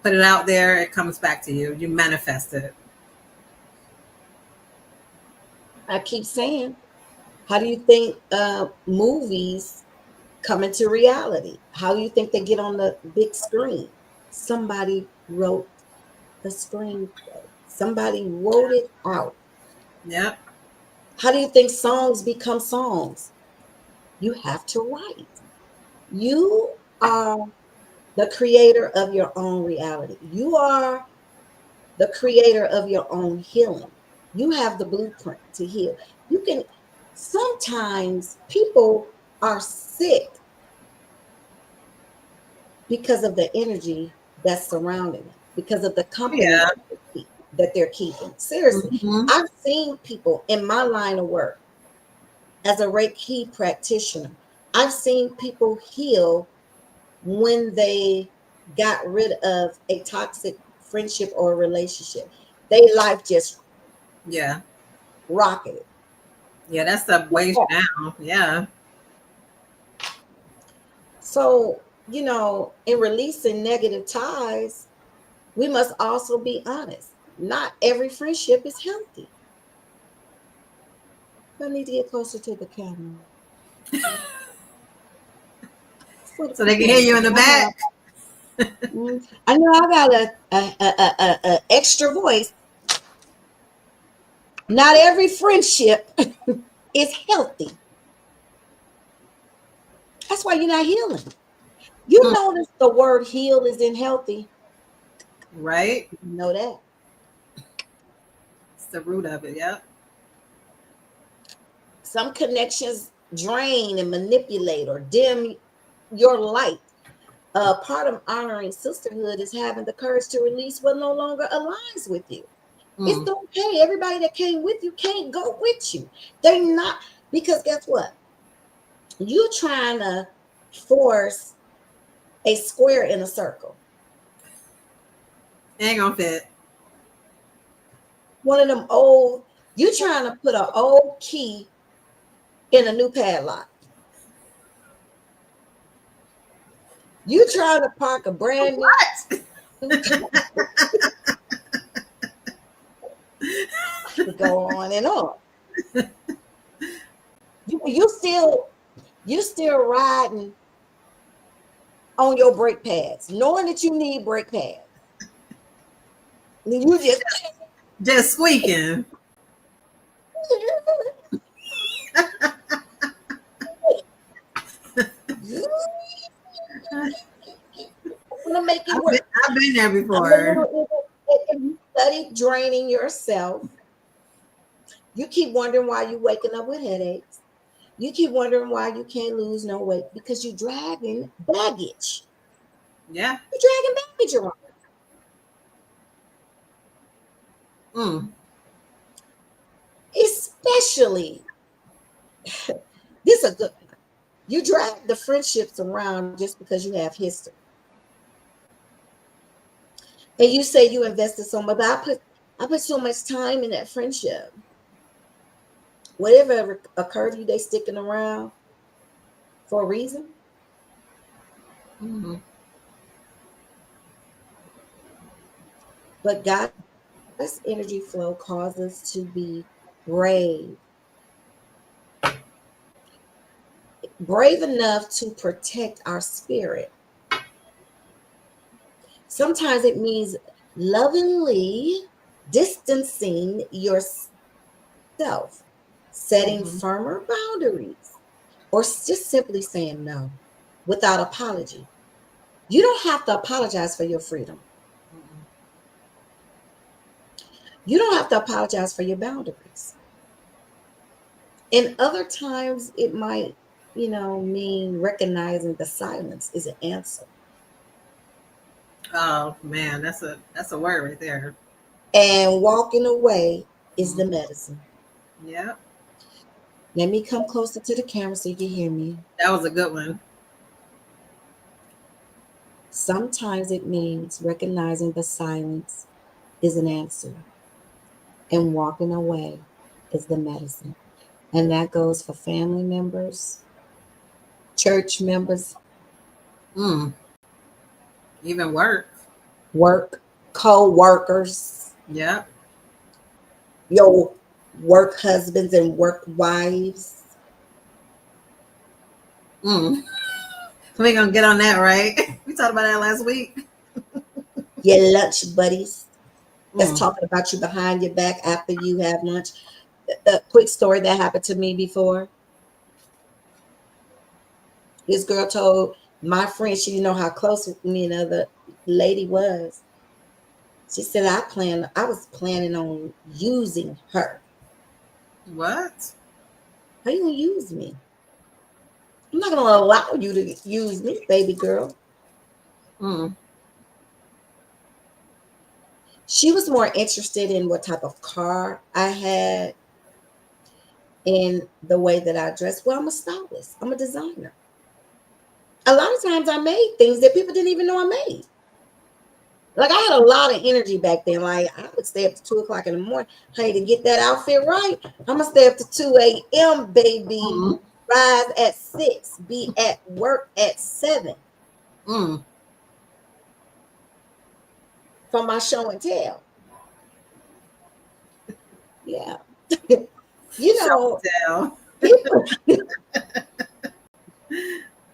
put it out there, it comes back to you. You manifest it. I keep saying, how do you think movies come into reality? How do you think they get on the big screen? Somebody wrote the screenplay. Somebody wrote it out. Yep. How do you think songs become songs? You have to write. You are the creator of your own reality. You are the creator of your own healing. You have the blueprint to heal. You can, sometimes people are sick because of the energy that's surrounding them, because of the company Yeah. that they're keeping. Seriously, Mm-hmm. I've seen people in my line of work as a Reiki practitioner. I've seen people heal when they got rid of a toxic friendship or relationship. Their life just Yeah. rocketed. Yeah, that's the way down. Yeah. So, in releasing negative ties, we must also be honest. Not every friendship is healthy. I need to get closer to the camera. For the So they can people hear on you in the back. I know I got a extra voice. Not every friendship is healthy. That's why you're not healing. You Hmm. notice the word heal is in healthy. Right? You know that. It's the root of it. Yep. Some connections drain and manipulate or dim your light. Part of honoring sisterhood is having the courage to release what no longer aligns with you. It's Mm. okay. Everybody that came with you can't go with you. They're not, because guess what? You're trying to force a square in a circle. Ain't gonna fit. One of them old, you trying to put an old key in a new padlock. You trying to park a brand What? new car. I could go on and on. You still riding on your brake pads, knowing that you need brake pads. You just Just squeaking. gonna make it I've been, work. I've been there I'm a before. little if you study draining yourself, you keep wondering why you're waking up with headaches. You keep wondering why you can't lose no weight because you're dragging baggage. Yeah. You're dragging baggage around. Mm. Especially, this is a good one. You drag the friendships around just because you have history. And you say you invested so much, but I put so much time in that friendship. Whatever occurred to you, they sticking around for a reason. Mm-hmm. But Goddess energy flow causes to be brave, brave enough to protect our spirit. Sometimes it means lovingly distancing yourself, setting firmer Mm-hmm. boundaries, or just simply saying no without apology. You don't have to apologize for your freedom. You don't have to apologize for your boundaries. And other times it might, mean recognizing the silence is an answer. Oh man, that's a word right there. And walking away is Mhm. the medicine. Yeah, Let me come closer to the camera so you can hear me. that was a good one. Sometimes it means recognizing the silence is an answer, and walking away is the medicine. And that goes for family members, church members, Mm. Even work. work, co workers, Yeah. your work husbands and work wives, Mm. We gonna get on that, right? We talked about that last week. your lunch buddies that's Mm. talking about you behind your back after you have lunch. A quick story that happened to me before. This girl told my friend, she didn't know how close me and the other lady was. She said, I was planning on using her. What? How you gonna use me? I'm not gonna allow you to use me, baby girl. Mm. She was more interested in what type of car I had and the way that I dressed. Well, I'm a stylist, I'm a designer. A lot of times I made things that people didn't even know I made. Like I had a lot of energy back then. Like I would stay up to 2 o'clock in the morning. Hey, to get that outfit right, I'm gonna stay up to 2 a.m. baby. Mm. Rise at 6. Be at work at 7 Mm. for my show and tell. Yeah, you Show know, and tell. people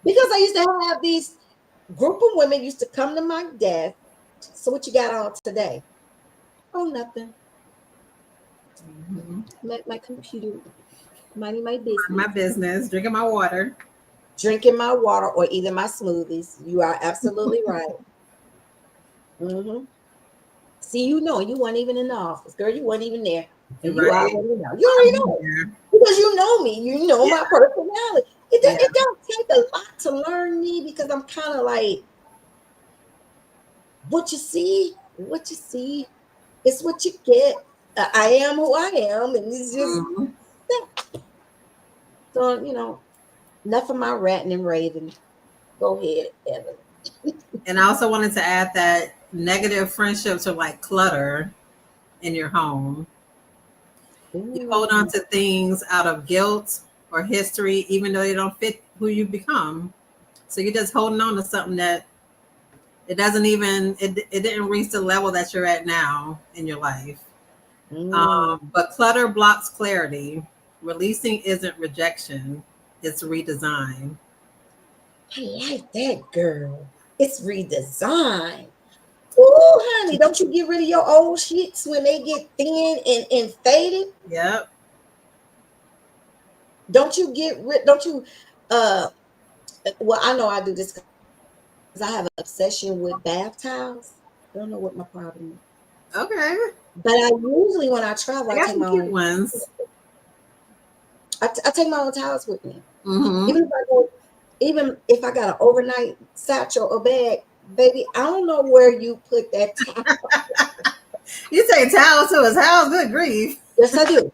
because I used to have these group of women used to come to my desk. So what you got on today? Oh, nothing. Mm-hmm. I'm at my computer, minding my My business. business, drinking my water. Drinking my water or eating my smoothies. You are absolutely right. Hmm. See, you weren't even in the office, girl. You weren't even there, and you Right. already know. You I've already been know there. because you know me. You know Yeah. my personality. Yeah. It don't take a lot to learn me because I'm kind of like what you see, it's what you get. I am who I am, and it's just Mm. that. So enough of my ranting and raving. Go ahead, Evan. And I also wanted to add that negative friendships are like clutter in your home. You hold on Ooh. to things out of guilt or history, even though they don't fit who you become. So you're just holding on to something that it didn't reach the level that you're at now in your life. Mm. But clutter blocks clarity. Releasing isn't rejection; it's redesign. I like that, girl. It's redesigned. Oh, honey, don't you get rid of your old shits when they get thin and faded? Yep. Don't you get rid? Don't you? Uh, well, I know I do this because I'm a I have an obsession with bath towels. I don't know what my problem is. Okay. But I usually, when I travel, I got some cute ones. I take my own towels with me. Mm-hmm. Even if I go, even if I got an overnight satchel or bag, baby, I don't know where you put that towel. You take towels to his house. Good grief. Yes, I do.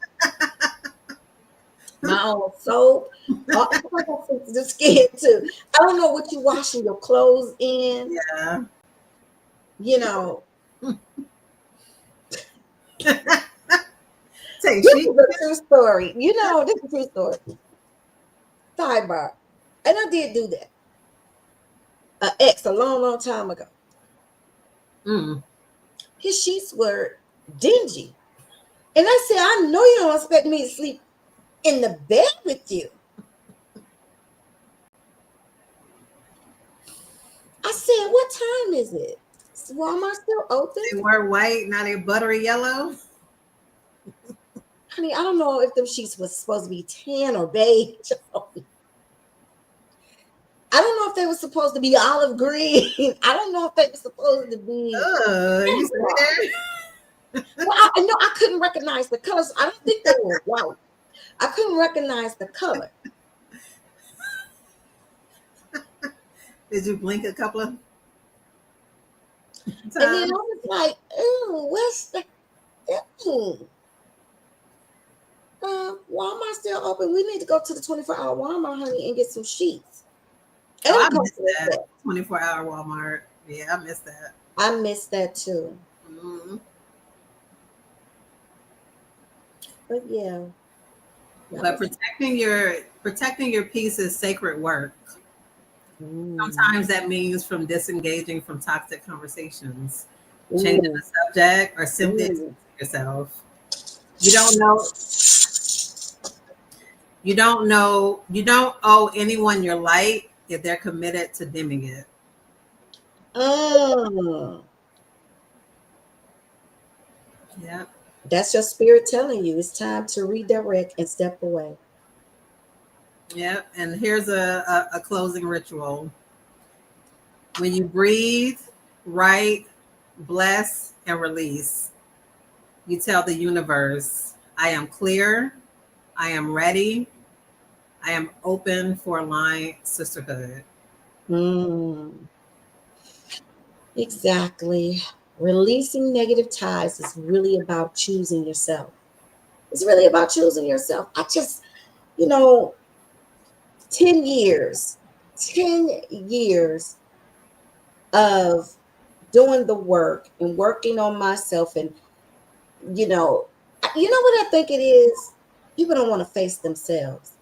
My own soap. I got sensitive skin too. I don't know what you washing your clothes in. Yeah. You know, Take this sheet. is a true story. You know, this is a true story. Sidebar. And I did do that. An ex a long, long time ago. Mm. His sheets were dingy. And I said, I know you don't expect me to sleep in the bed with you. I said, what time is it? Is Walmart still open? They were white, now they buttery yellow. Honey, I don't know if them sheets was supposed to be tan or beige. I don't know if they were supposed to be olive green. I don't know if they were supposed to be. You say Well, I know I couldn't recognize the colors. I don't think they were white. I couldn't recognize the color. Did you blink a couple of And then I times? was like, ooh, what's the ooh. Walmart still open. We need to go to the 24-hour Walmart, honey, and get some sheets. And Oh, I'm I missed comfortable with that. that. 24-hour Walmart. Yeah, I missed that. I miss that too. Mm-hmm. But yeah, that But was protecting your peace is sacred work. mm, Sometimes that means from disengaging from toxic conversations, changing ooh, the subject, or simply expressing ooh. yourself. You don't know. You don't owe anyone your light if they're committed to dimming it. Mm. Yeah. That's your spirit telling you it's time to redirect and step away. Yeah. And here's a closing ritual. When you breathe, write, bless, and release, you tell the universe, I am clear, I am ready, I am open for aligned sisterhood. Mm. Exactly. Releasing negative ties is really about choosing yourself. It's really about choosing yourself. I just, you know, 10 years, 10 years of doing the work and working on myself. And, you know, you know what I think it is? People don't want to face themselves.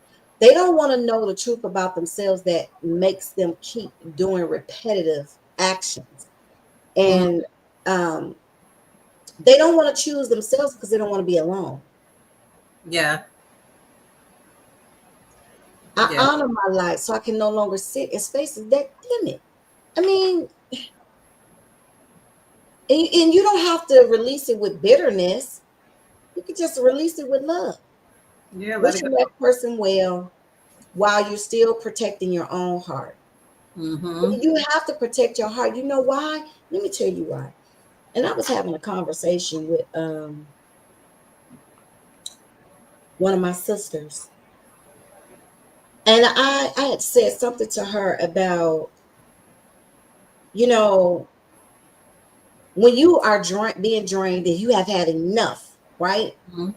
They don't want to know the truth about themselves that makes them keep doing repetitive actions. Mm, And um, they don't want to choose themselves because they don't want to be alone. yeah, I yeah, honor my life so I can no longer sit in spaces that dim it. I mean, and you don't have to release it with bitterness. You can just release it with love. yeah. Let it Wishing go. that person well while you're still protecting your own heart. Mm-hmm. You have to protect your heart. You know why? Let me tell you why. And I was having a conversation with one of my sisters, and I had said something to her about, you know, when you are being drained and you have had enough, right? Mm-hmm.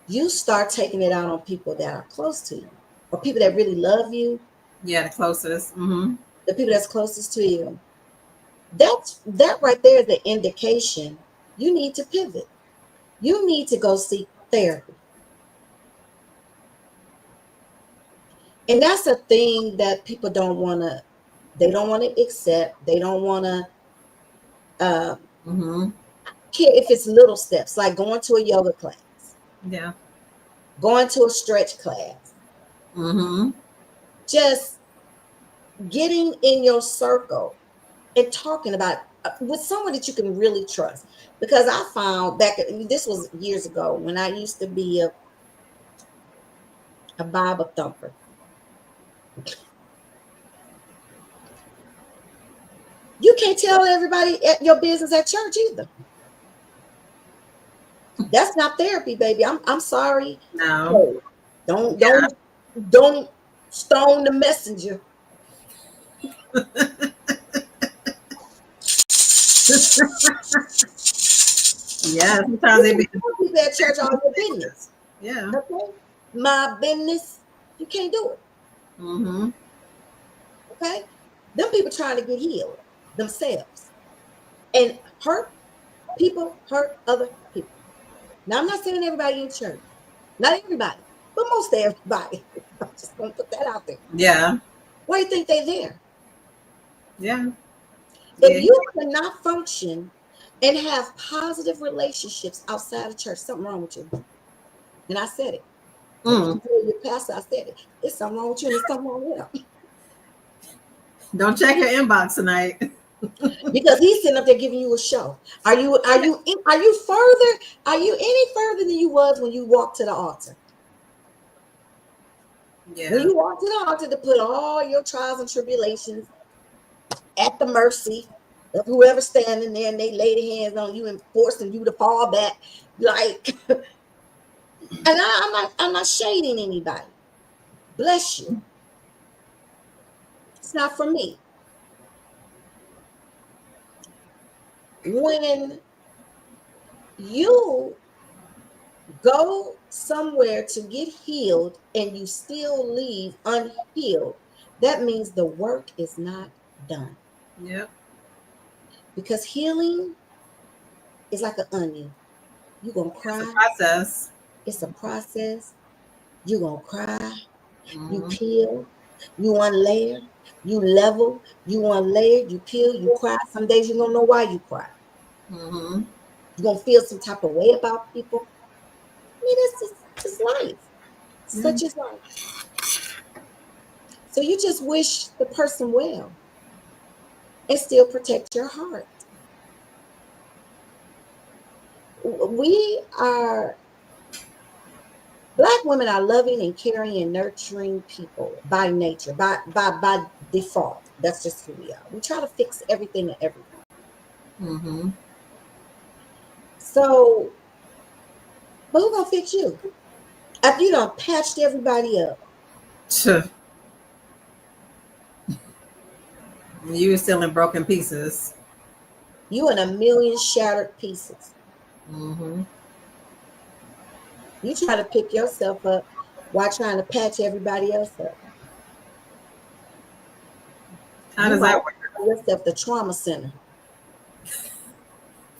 You start taking it out on people that are close to you or people that really love you, Yeah, the closest. Mm-hmm. the people that's closest to you. That right there is the indication you need to pivot. You need to go seek therapy. And that's a thing that people they don't want to accept. They don't want to Mm-hmm. care if it's little steps like going to a yoga class, Yeah. going to a stretch class, Mm-hmm. just getting in your circle and talking about with someone that you can really trust. Because I found this was years ago when I used to be a Bible thumper. You can't tell everybody at your business at church either. That's not therapy, baby. I'm sorry. No. Hey, don't Yeah. don't don't stone the messenger. Yeah. Sometimes You they can be. tell people at church all your business. Yeah. Okay? My business. You can't do it. Mm-hmm. Okay? Them people trying to get healed themselves. And hurt other people. Now I'm not saying everybody in church. Not everybody, but most everybody. I'm just gonna put that out there. Yeah. Why do you think they're there? Yeah. If Yeah. you cannot function and have positive relationships outside of church, something wrong with you. And I said it. And you Mm. can tell your pastor I said it. It's something wrong with you and it's something wrong with him. Don't check your inbox tonight. Because he's sitting up there giving you a show. Are you any further than you was when you walked to the altar? When Yeah. you walked to the altar to put all your trials and tribulations at the mercy of whoever's standing there and they lay their hands on you and forcing you to fall back. Like, and I'm not shading anybody. Bless you. It's not for me. When you go somewhere to get healed and you still leave unhealed, that means the work is not done. Yep. Because healing is like an onion. You're going to It's a cry. process. It's a process. You're going to cry. You Mm-hmm. peel. You unlayer. You level. You unlayer. You peel. You cry. Some days you don't know why you cry. Mm-hmm. You're going to feel some type of way about people. I mean, it's life. Yeah. Such is life. So you just wish the person well and still protect your heart. We are Black women are loving and caring and nurturing people by nature, by default. That's just who we are. We try to fix everything and everyone. Mm-hmm. So, but who gonna fix you? After you done patched everybody up, You were still in broken pieces. you in a million shattered pieces. Mm-hmm. You try to pick yourself up while trying to patch everybody else up. How You does might that work? call yourself the trauma center.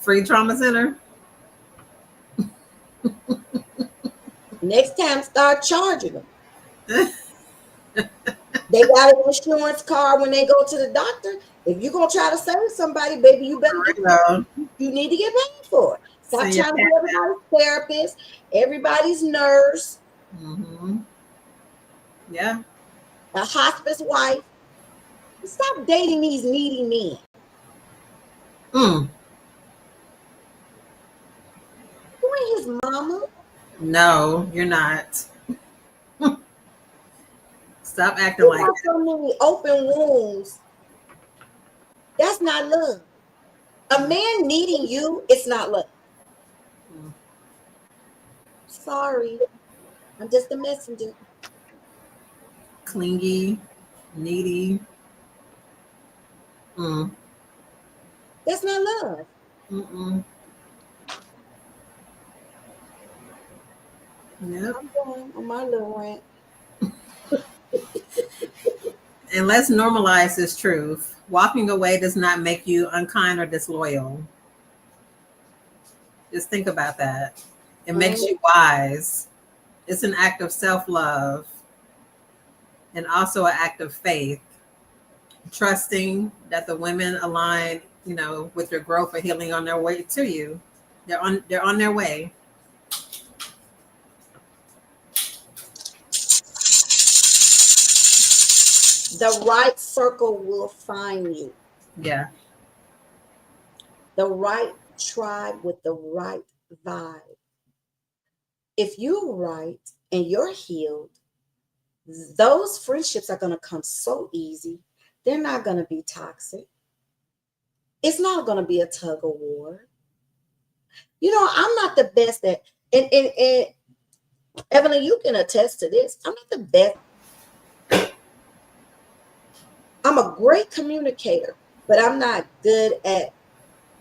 Free trauma center? Next time, start charging them. They got an insurance card when they go to the doctor. If you're gonna try to save somebody, baby, you better get paid. No. You need to get paid for it. Stop Send your trying to be cat. everybody's therapist, everybody's nurse, Mm-hmm. Yeah. a hospice wife. Stop dating these needy men. Mm. You ain't his mama. No, you're not. Stop acting You like got so many open wounds. That's not love. A that. man needing you, it's not love. Mm. Sorry, I'm just a messenger. Clingy, needy. Mm. That's not love. Mm-mm. Yep. I'm going on my little rant. And let's normalize this truth. Walking away does not make you unkind or disloyal. Just think about that. It makes Mhm. you wise. It's an act of self love and also an act of faith, trusting that the women align, with your growth or healing on their way to you. They're on their way. The right circle will find you. Yeah. The right tribe with the right vibe. If you're right and you're healed, those friendships are going to come so easy. They're not going to be toxic. It's not going to be a tug of war. I'm not the best at, and Evelyn, you can attest to this. I'm not the best. I'm a great communicator, but I'm not good at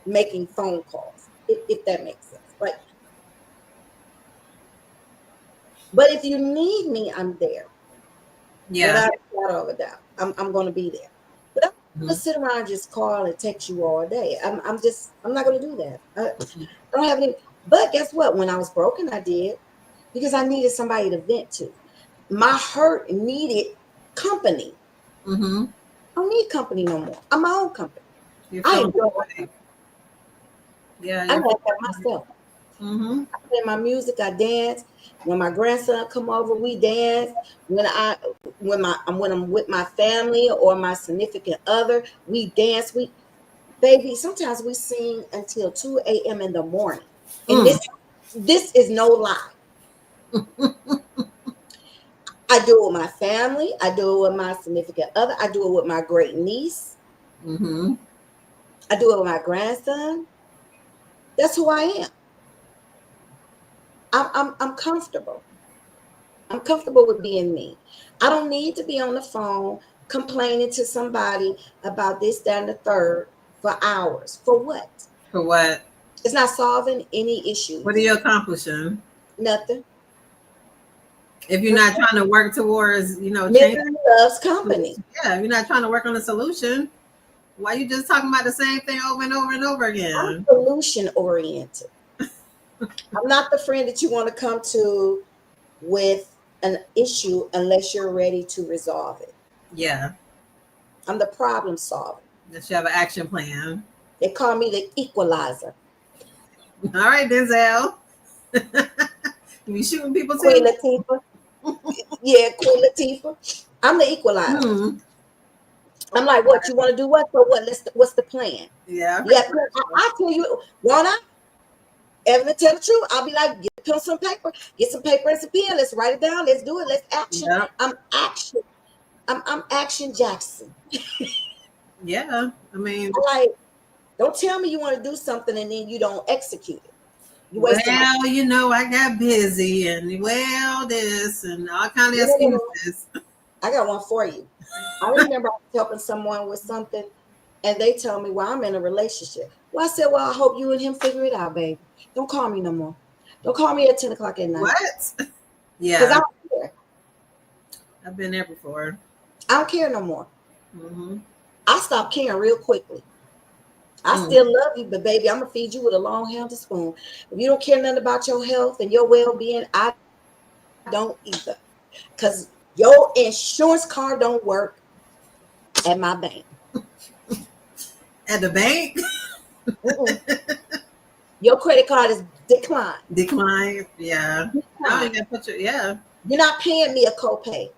making phone calls, if that makes sense. But if you need me, I'm there. Yeah. Without a shadow of a doubt. I'm gonna be there. But I'm not gonna Mhm. sit around and just call and text you all day. I'm not gonna do that. I don't have any, but guess what? When I was broken, I did, because I needed somebody to vent to. My hurt needed company. Mm-hmm. I don't need company no more. I'm my own company. You're I feeling enjoy that way. myself. Yeah, I you're like feeling that that way. myself. Mm-hmm. I play my music, I dance. When my grandson come over, we dance. When I'm with my family or my significant other, we dance. We Baby, sometimes we sing until 2 a.m. in the morning. And Mm. this is no lie. I do it with my family, I do it with my significant other, I do it with my great niece, Mm-hmm. I do it with my grandson. That's who I am. I'm comfortable. I'm comfortable with being me. I don't need to be on the phone complaining to somebody about this, that, and the third for hours. For what? For what? It's not solving any What are issues. you accomplishing? Nothing. If you're not trying to work towards, change. Misery loves company. Yeah, if you're not trying to work on a solution, why you just talking about the same thing over and over and over I'm again? solution oriented. I'm not the friend that you want to come to with an issue unless you're ready to resolve it. Yeah, I'm the problem solver. that you have an action plan. They call me the equalizer. All right, Denzel. You be shooting people Queen too? Latifah. Yeah, Queen Latifah. I'm the equalizer. Hmm. I'm like, what you want to do? What? So what? What's the plan? Yeah, I've heard Yeah, that I tell you, won't I? Evan, to tell the truth, I'll be like, get pencil and paper, get some paper and some pen. Let's write it down. Let's do it. Let's action. before. I'm action. I'm Action Jackson. Yeah. I mean, I like, don't tell me you want to do something and then you don't execute it. You wasting my well, I got busy and well, this and all kind of no, no, no, no. excuses. I got one for you. I remember I was helping someone with something and they tell me, well, I'm in a relationship. Well, I said, well, I hope you and him figure it out, baby. Don't call me no more. Don't call me at 10 o'clock at night. What? Because I Yeah, don't care. I've been there before. I don't care no more. Hmm. I stopped caring real quickly. I Mm. still love you, but baby, I'm gonna feed you with a long handled spoon. If you don't care nothing about your health and your well-being, I don't either. Because your insurance card don't work at my bank. At the bank, Mm-mm. Your credit card is declined. decline. Yeah. Now Declined. you got to put your, yeah. You're not paying me a copay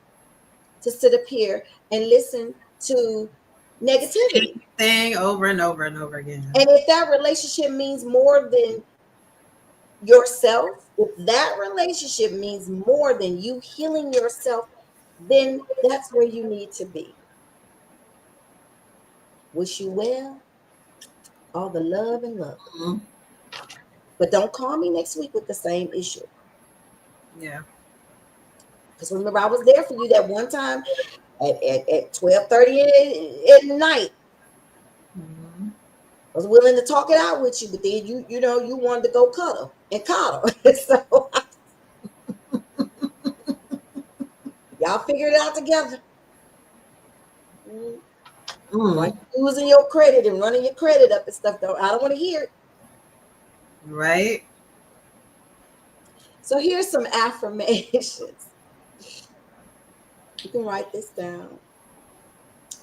to sit up here and listen to negativity. Same thing over and over and over again. And if that relationship means more than yourself, if that relationship means more than you healing yourself, then that's where you need to be. Wish you well, all the love and love. Mhm. But don't call me next week with the same issue. Yeah. Because remember, I was there for you that one time at 12:30 at night. Mhm. I was willing to talk it out with you, but then you wanted to go cuddle and coddle. So y'all figure it out together. Mm. Why Mm. you losing your credit and running your credit up and stuff? Though I don't want to hear it. Right. So here's some affirmations. You can write this down.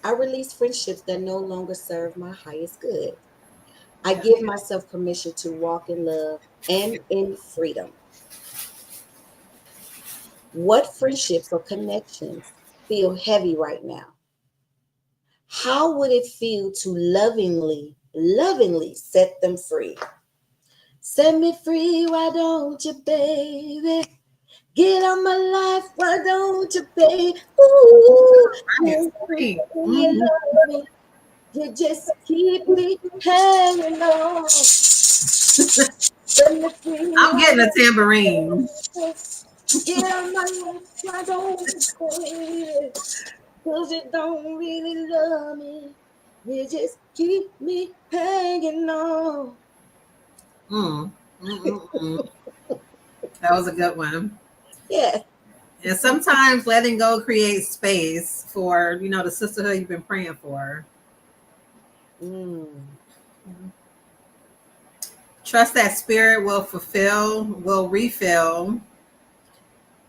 I release friendships that no longer serve my highest good. I Yeah. give myself permission to walk in love and in freedom. What friendships or connections feel heavy right now? How would it feel to lovingly set them free? Set me free, why don't you, baby? Get on my life, why don't you, baby? Ooh, Right. you Sweet. love Mhm. me. You just keep me hanging on. Let me I'm getting a feel tambourine. yeah, my life, I don't say cause you don't really love me. You just keep me hanging on. Mm. Mm-mm-mm. That was a good one. Yes. And sometimes letting go creates space for, the sisterhood you've been praying for. Mm. Trust that spirit will refill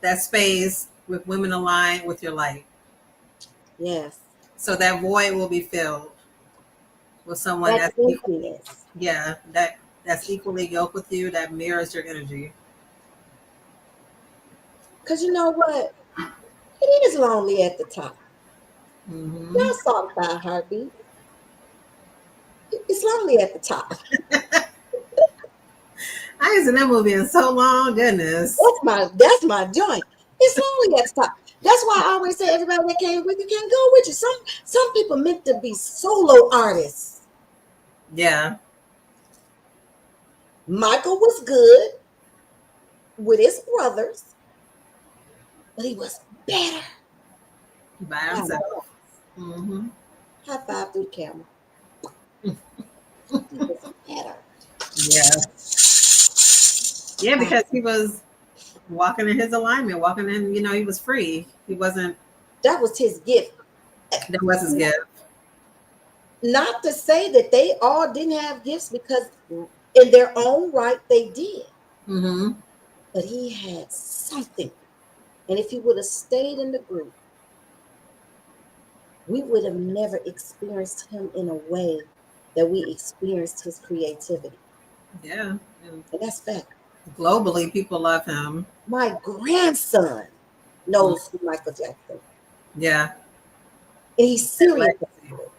that space with women aligned with your light. Yes. So that void will be filled with someone That emptiness. yeah, that's equally yoked with you, that mirrors your energy. Because you know what? It is lonely at the top. Hmm. Y'all saw by a heartbeat. It's lonely at the top. I ain't seen that movie in so long, goodness. That's my joint. It's lonely at the top. That's why I always say everybody that came with you can't go with you. Some people meant to be solo artists. Yeah, Michael was good with his brothers, but he was better by by himself. himself. Hmm. High five through the camera. He was better. Yeah, yeah, By, because he was walking in his alignment, walking in, he was free. He wasn't. that was his gift. That was his gift. Not to say that they all didn't have gifts because in their own right they did. Hmm. But he had something. And if he would have stayed in the group, we would have never experienced him in a way that we experienced his creativity. Yeah, and And that's fact. globally, people love him. My grandson Mm. knows who Michael Jackson is. Yeah, And he's that serious legacy. about it.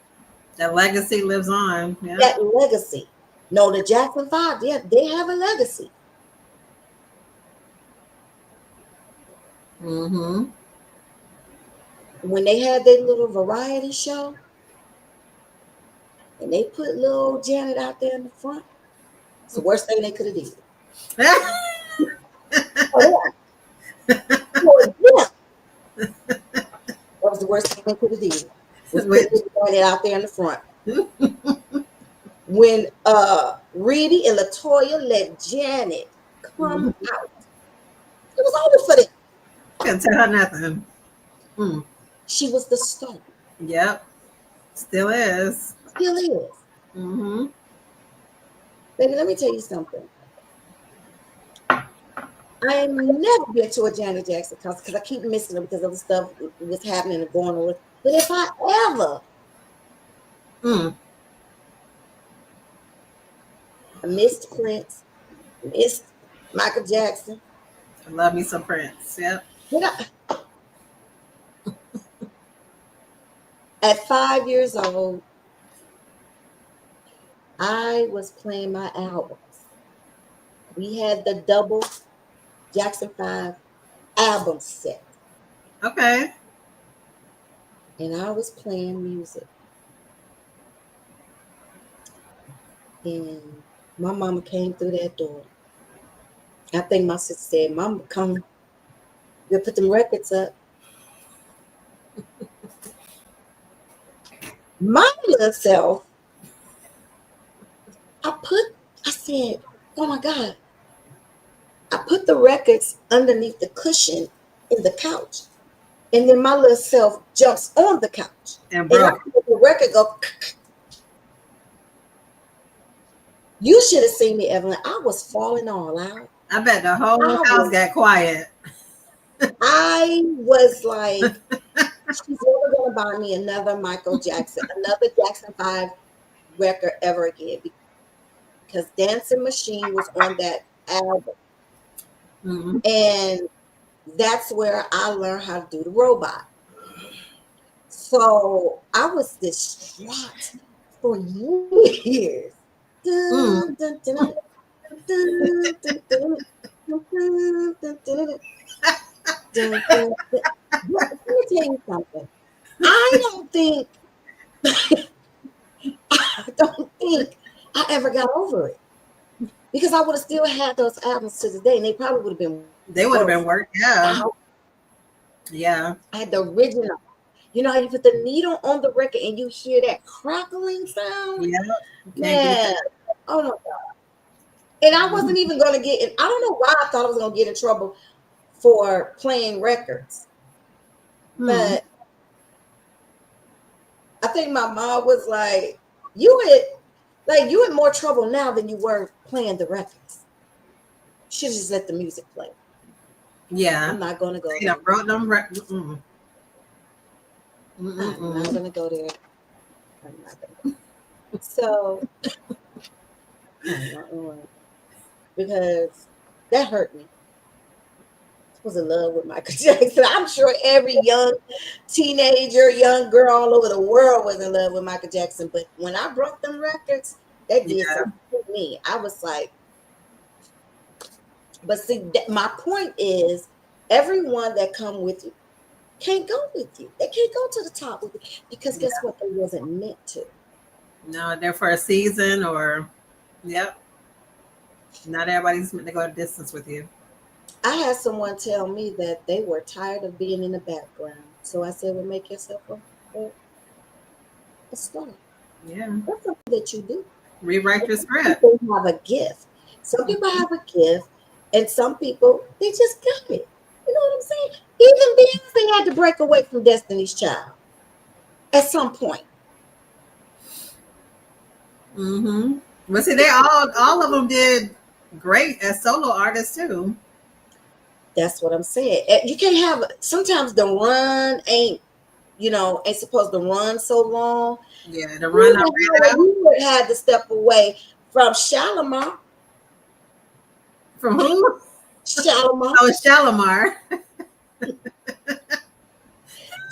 That legacy lives on. Yeah. That legacy. No, the Jackson Five, yeah, they have a legacy. Hmm. When they had their little variety show and they put little Janet out there in the front, it's the worst thing they could have did. Oh, yeah. That was the worst thing they could have did. Was put Which, this Janet out there in the front. When Reedy and Latoya let Janet come mhm. out, it was over for them. Couldn't tell her nothing. Mm. She was the star. Yep, still is. Still is. Hmm. Baby, let me tell you something. I ain't never been to a Janet Jackson concert because I keep missing her because of the stuff was happening and going on. But if I ever Mm. missed Prince, missed Michael Jackson, I love me some Prince. Yep. but at 5 years old, I was playing my albums. We had the double Jackson 5 album set, Okay. and I was playing music. And my mama came through that door. I think my sister said, Mama, come, we'll put them records up. My little self, I said, oh my God, I put the records underneath the cushion in the couch. And then my little self jumps on the couch. And And I broke. heard the record go, you should have seen me, Evelyn. I was falling all out. I bet the whole I house was, got quiet. I was like, she's never gonna buy me another Michael Jackson, another Jackson 5 record ever again because Dancing Machine was on that album. Hmm. And that's where I learned how to do the robot. So I was distraught for years. Mm. Dun, dun, dun, dun, dun, dun, dun, dun, dun, dun, dun, dun, dun. Let me tell you something. I don't think don't think I ever got over it because I would have still had those albums to this day, and they probably would have been They worse. would have been work. Yeah. I Yeah. had the original. You know how you put the needle on the record and you hear that crackling sound? Yeah. You can't beat Man, oh my God. And I that. wasn't even going to get in. I don't know why I thought I was going to get in trouble for playing records. Hmm. But I think my mom was like, you in more trouble now than you were playing the records. Should just let the music play. Yeah. I'm not going to go You know, there. brought them. Mm-mm. I'm not Mm-mm. going to go there. I'm not going to go. So, I'm not going to, because that hurt me. I was in love with Michael Jackson. I'm sure every young teenager, young girl all over the world was in love with Michael Jackson. But when I broke them records, that did Yeah. something to me. I was like, but see, my point is, everyone that come with you can't go with you. They can't go to the top with you because guess Yeah. what? They wasn't meant to. No, they're for a season or. Yep. Not everybody's meant to go a distance with you. I had someone tell me that they were tired of being in the background. So I said, well, make yourself a star. Yeah. That's something that you do. Rewrite your Some script. people have a gift. Some people have a gift, and some people they just got it. You know what I'm saying? Even Beyonce had to break away from Destiny's Child at some point. Mm-hmm. But see, they all of them did great as solo artists too. That's what I'm saying. You can't have sometimes the run ain't supposed to run so long. Yeah, the Who run I the ran hell out you would have to step away from Shalimar? from who? Shalimar. Oh, Shalimar.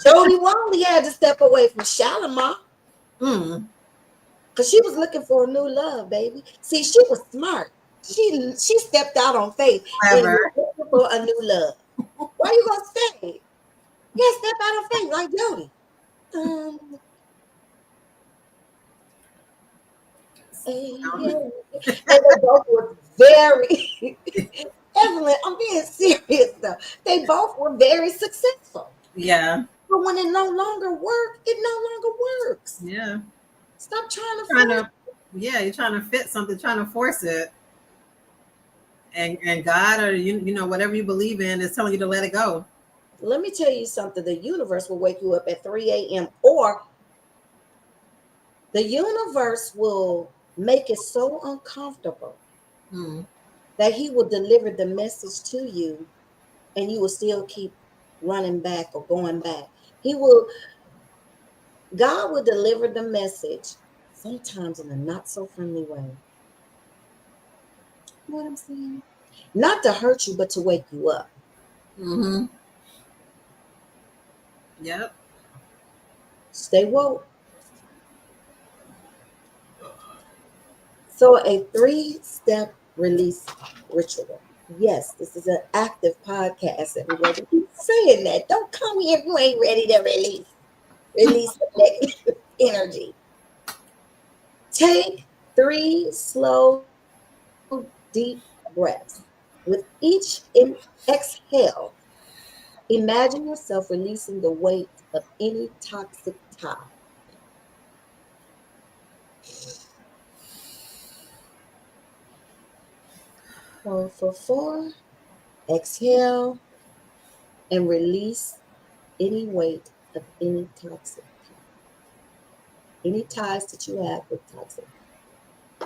Jodie Wally had to step away from Shalimar. Mm, Because she was looking for a new love, baby. See, she was smart. She stepped out on faith and clever. was looking for a new love. Why you gonna stay? You gotta step out on faith like Jody. Um, yeah. And they both were very Evelyn, I'm being serious though. They both were very successful. Yeah, But when it no longer works, it no longer works. yeah. Stop trying to Trying force. to, yeah, you're trying to fit something, trying to force it, and God or you know whatever you believe in is telling you to let it go. Let me tell you something. The universe will wake you up at 3 a.m. or the universe will make it so uncomfortable Mm, that he will deliver the message to you and you will still keep running back or going back. He will, God will deliver the message sometimes in a not so friendly way. You know what I'm saying? Not to hurt you, but to wake you up. mm-hmm. Yep. Stay woke. So, a 3-step release ritual. Yes, this is an active podcast, everybody. Keep saying that. Don't come here if you ain't ready to release the negative energy. Take 3 slow, deep breaths. With each exhale, imagine yourself releasing the weight of any toxic tie. Hold for 4, exhale, and release any weight of any toxic tie. Any ties that you have with toxic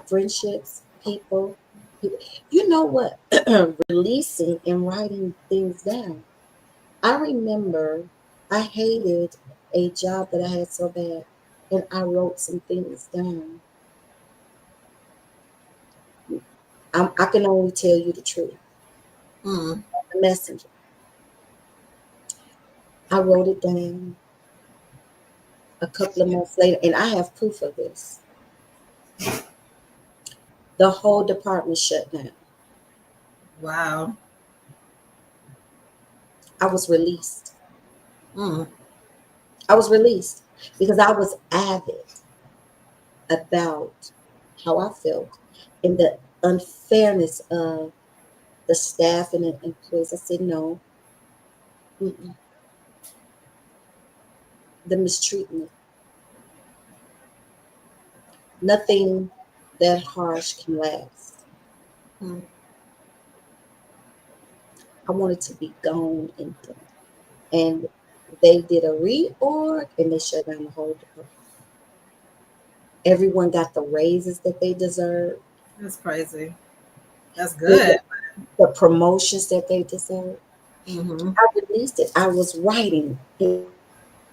friendships, people. You know what? Releasing and writing things down. I remember I hated a job that I had so bad, and I wrote some things down. I can only tell you the truth. Mm, The messenger. I wrote it down a couple of months later, and I have proof of this. The whole department shut down. wow. I was released. Mm, I was released because I was avid. about how I felt and the unfairness of the staff and the employees. I said, no, mm-mm, the mistreatment, nothing that harsh can last. Mm. I wanted to be gone and done. And they did a reorg and they shut down the whole department. Everyone got the raises that they deserved, That's crazy. That's they good. got the promotions that they deserved. Mm-hmm. I released it. I was writing in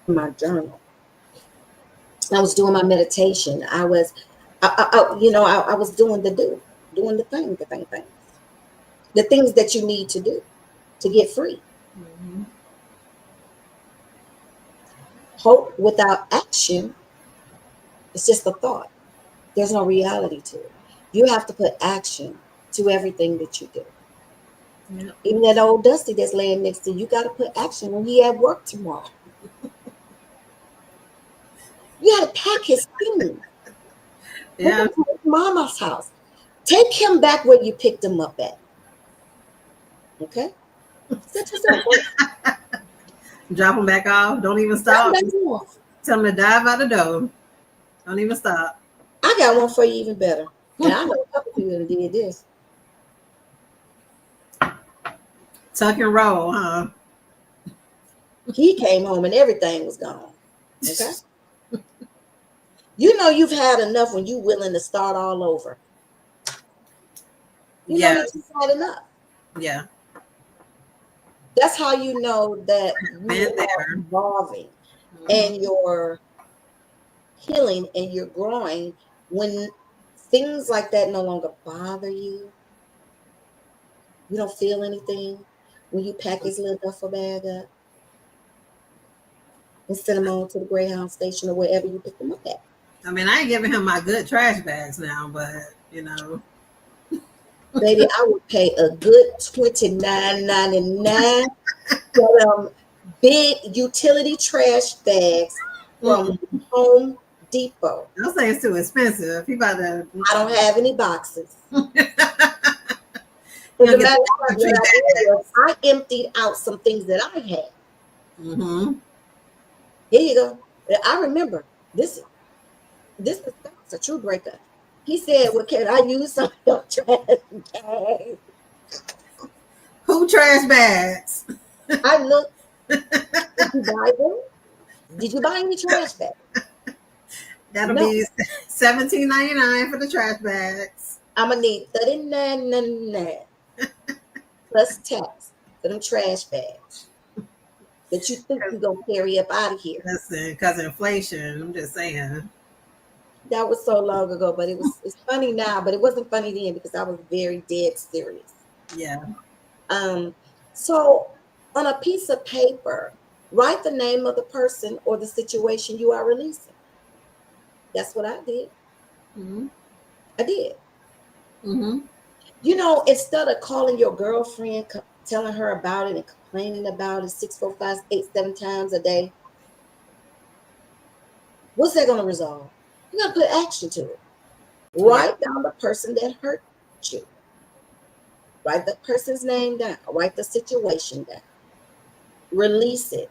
my journal. I was doing my meditation. I was doing doing the things, the things that you need to do to get free. Mm-hmm. Hope without action is just a thought. There's no reality to it. You have to put action to everything that you do. Yep. Even that old Dusty that's laying next to you, you got to put action when he at work tomorrow. You got to pack his things. Take Yeah. him to his mama's house. Take him back where you picked him up at. Okay? Set yourself first. Drop them back off. Don't even Drop him stop. back off. Tell them to dive out the door. Don't even stop. I got one for you even better. And I know a couple people that did this. Tuck and roll, huh? He came home and everything was gone. Okay? You know you've had enough when you're willing to start all over. You know that Yes. you've had enough. Yeah. That's how you know that you Been are there. evolving Mm-hmm. and you're healing and you're growing when things like that no longer bother you. You don't feel anything when you pack his little duffel bag up and send him on to the Greyhound station or wherever you pick them up at. I mean, I ain't giving him my good trash bags now, but Baby, I would pay a good $29.99 for them big utility trash bags from mm-mm. Home Depot. Those things too expensive. He about to. I don't have any boxes. You As gonna a get matter the of fact, Dollar what Tree I did bag. was I emptied out some things that I had. Mm-hmm. Here you go. I remember this. This is a true breakup. He said, "Well, can I use some of your trash bags?" Who trash bags? I looked. Did you buy them? Did you buy any trash bags? That'll No. be 17.99 for the trash bags. I'm gonna need 39.99 plus tax for them trash bags that you think you're gonna carry up out of here. Listen, because inflation. I'm just saying. That was so long ago, but it's funny now, but it wasn't funny then because I was very dead serious. Yeah. Um, so on a piece of paper, write the name of the person or the situation you are releasing. That's what I did. Mm-hmm. I did. Mm-hmm. Instead of calling your girlfriend, telling her about it and complaining about it 6, 4, 5, 8, 7 times a day, what's that going to resolve? You got to put action to it. Yeah. Write down the person that hurt you. Write the person's name down. Write the situation down. Release it.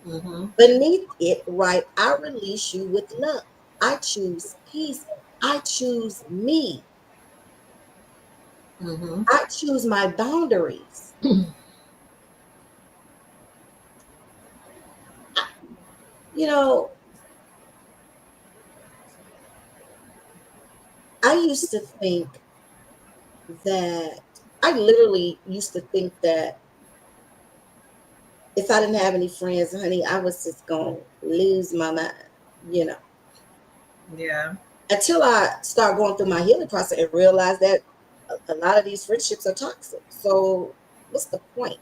Mm-hmm. Beneath it, write, I release you with love. I choose peace. I choose me. Mm-hmm. I choose my boundaries. You know, I used to think that, I literally used to think that if I didn't have any friends, honey, I was just going to lose my mind, you know, Yeah. until I start going through my healing process and realize that a lot of these friendships are toxic. So, what's the point?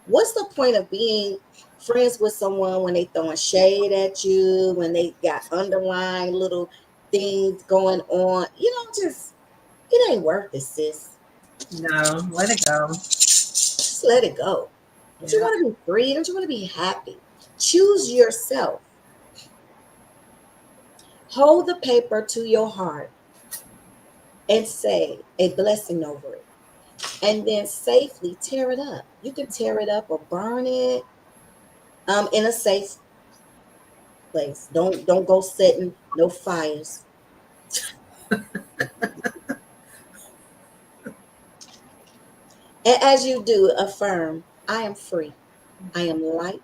What's the point of being friends with someone when they throwing shade at you, when they got underlying little things going on? Just it ain't worth it, sis. No, let it go. Just let it go. Don't you Yeah. want to be free? Don't you want to be happy? Choose yourself. Hold the paper to your heart and say a blessing over it. And then safely tear it up. You can tear it up or burn it in a safe place. Don't go setting no fires. And as you do, affirm, I am free, I am light,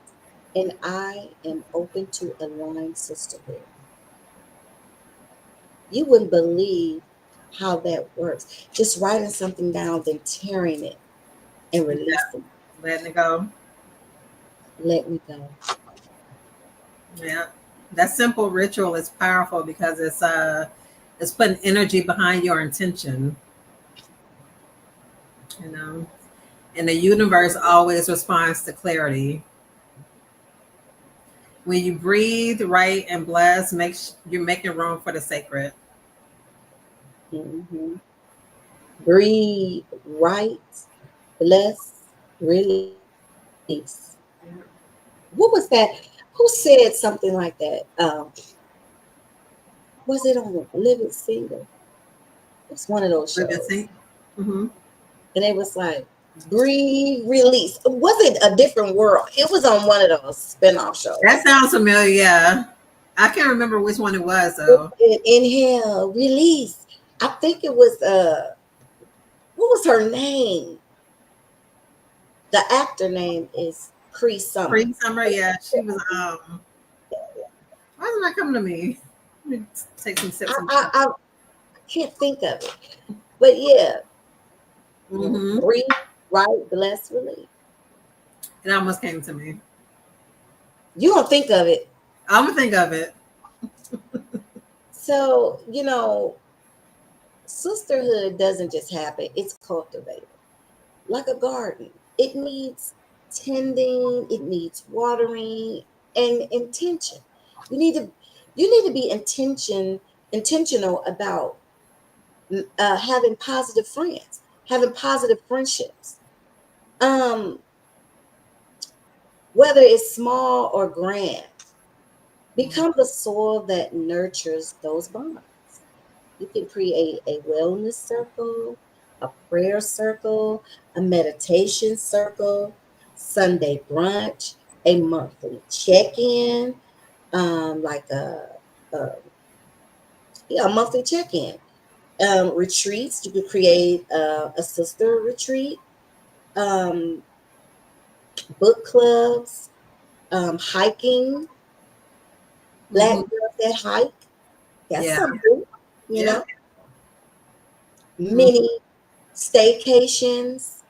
and I am open to align sisterhood. You wouldn't believe how that works. Just writing something down, then tearing it and Yeah, releasing. letting it go. Let me go. Yeah, that simple ritual is powerful because it's putting energy behind your intention. You know, and the universe always responds to clarity. When you breathe, write, and bless, you're making room for the sacred. Hmm. Breathe, write, bless, release. What was that? Who said something like that? Was it on Living Single? It was one of those Living shows. sync. Mm-hmm. And it was like, breathe, release. Was it a different world? It was on one of those spin-off That shows. sounds familiar. Yeah, I can't remember which one it was though. Inhale, release. I think it was what was her name? The actor name is Cree Summer. Pre summer. Yeah, she was. Why isn't that coming to me? Let me take some I, sips of I, water. I can't think of it. But yeah, Mm-hmm. breathe, right, bless, release. It almost came to me. You don't think of it. I'm gonna think of it. So, sisterhood doesn't just happen, it's cultivated like a garden. It needs tending, it needs watering and intention. You need to be intentional about having positive friends, having positive friendships. Um, whether it's small or grand, become the soil that nurtures those bonds. You can create a wellness circle, a prayer circle, a meditation circle, Sunday brunch, a monthly check-in, like a yeah, a monthly check-in. Retreats, you could create a sister retreat, um, book clubs, hiking, black Mm-hmm. girls that hike. That's Yeah. something, you Yeah. know, Mm-hmm. mini staycations.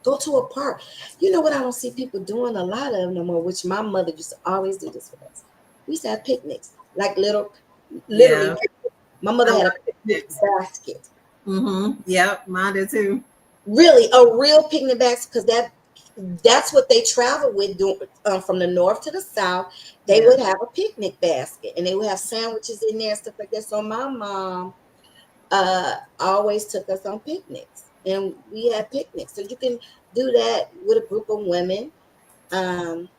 Go to a park. You know what I don't see people doing a lot of no more, which my mother used to always do this with us. We used to have picnics, like literally. Yeah. My I mother love had a picnic picnics. basket. Mm-hmm. Yep. Mine did too. Really, a real picnic basket, because that's what they travel with. From the north to the south, they Yeah. would have a picnic basket, and they would have sandwiches in there and stuff like that. So my mom always took us on picnics, and we had picnics. So you can do that with a group of women, um,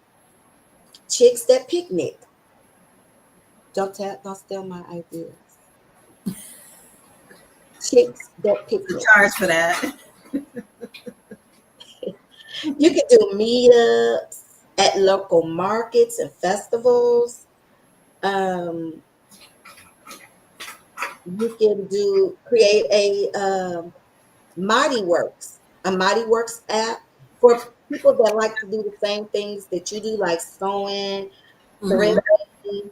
chicks that picnic. Don't steal my ideas. Chicks that The picnic. charge for that. You can do meetups at local markets and festivals. Um, you can create a Mighty Works app for people that like to do the same things that you do, like sewing, Mm-hmm. threading,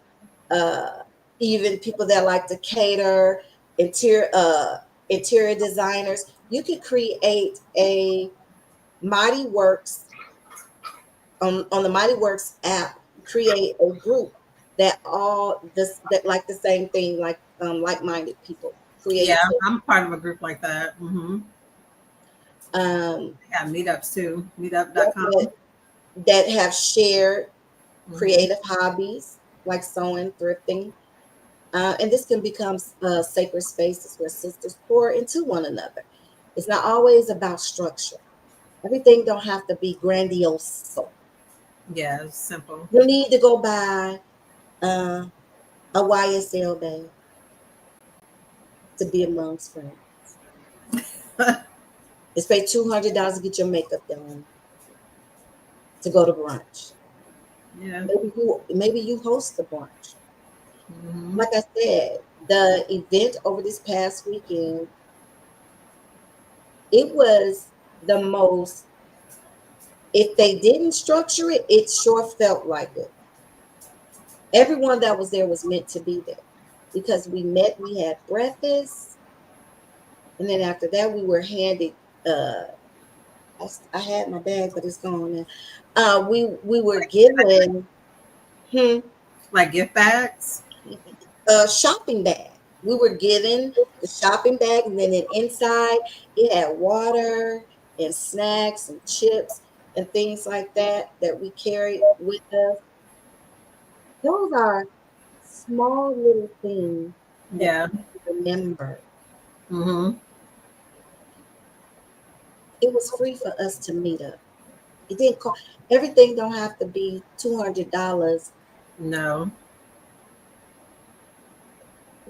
uh, even people that like to cater, interior interior designers. You could create a Mighty Works on the Mighty Works app. Create a group that like the same thing, like-minded people. Yeah, Create I'm part of a group like that. Mm-hmm. um, They have meetups too. that, Meetup.com. that have shared Mm-hmm. creative hobbies like sewing, thrifting. And this can become sacred spaces where sisters pour into one another. It's not always about structure. Everything don't have to be grandiose. Yeah, it's simple. You need to go buy uh, A YSL bag to be amongst friends. It's pay $200 to get your makeup done, to go to brunch. Yeah. Maybe you host the brunch. Hmm. Like I said, the event over this past weekend, it was the most, if they didn't structure it, it sure felt like it. Everyone that was there was meant to be there because we met, we had breakfast, and then after that, we were handed. Uh, I had my bag, but it's gone now. We were given hmm, Like gift bags. a shopping bag. We were given the shopping bag, and then inside it had water and snacks and chips and things like that we carried with us. Those are small little things that Yeah. people remember. Hmm. It was free for us to meet up. It didn't cost. Everything don't have to be $200. No.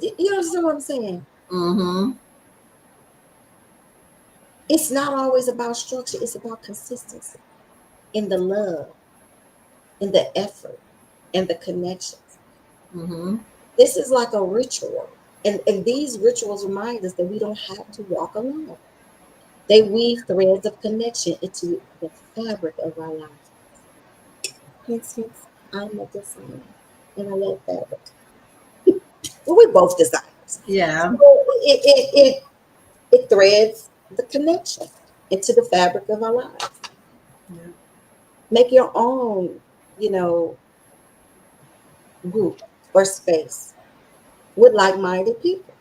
You understand what I'm saying? Hmm. It's not always about structure. It's about consistency in the love, in the effort, and the connections. Hmm. This is like a ritual. And these rituals remind us that we don't have to walk alone. They weave threads of connection into the fabric of our lives. Hence, I'm a designer and I love fabric. Well, we're both designers. So Yeah. it threads the connection into the fabric of our lives. Yeah. Make your own, you know, group or space with like-minded people.